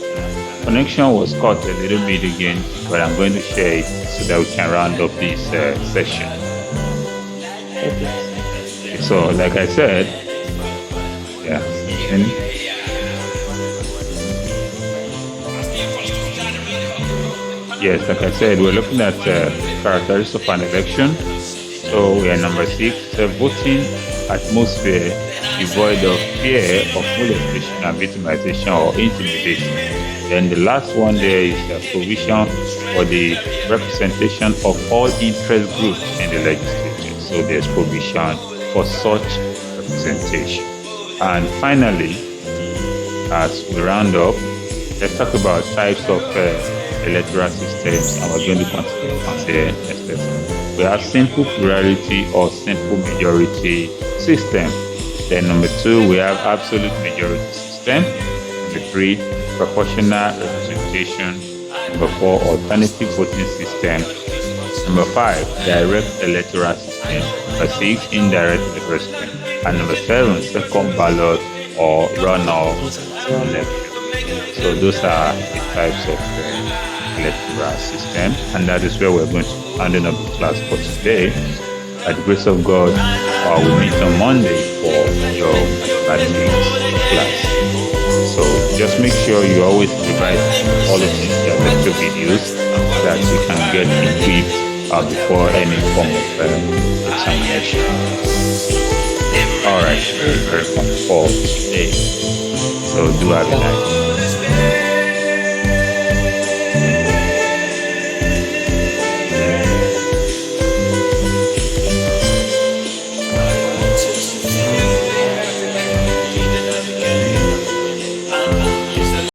connection was cut a little bit again, but I'm going to share it so that we can round up this session. Okay. So, like I said, yeah. Yes, like I said, we're looking at characteristics of an election. So we are number six, voting atmosphere devoid of fear of molestation and victimization or intimidation. Then the last one there is provision for the representation of all interest groups in the legislature. So there's provision for such representation. And finally, as we round up, let's talk about types of electoral systems, and we're going to continue from there next lesson. We have simple plurality or simple majority system. Then number two, we have absolute majority system. Number three, proportional representation. Number four, alternative voting system. Number five, direct electoral system. Number six, indirect electoral system. And number seven, second ballot or runoff election. So those are the types of electoral system, and that is where we're going to end up the class for today. By the grace of God, we'll meet on Monday for your mathematics class. So just make sure you always revise all of these lecture videos so that you can get equipped before any form of examination. All right, very much for today. So do have a nice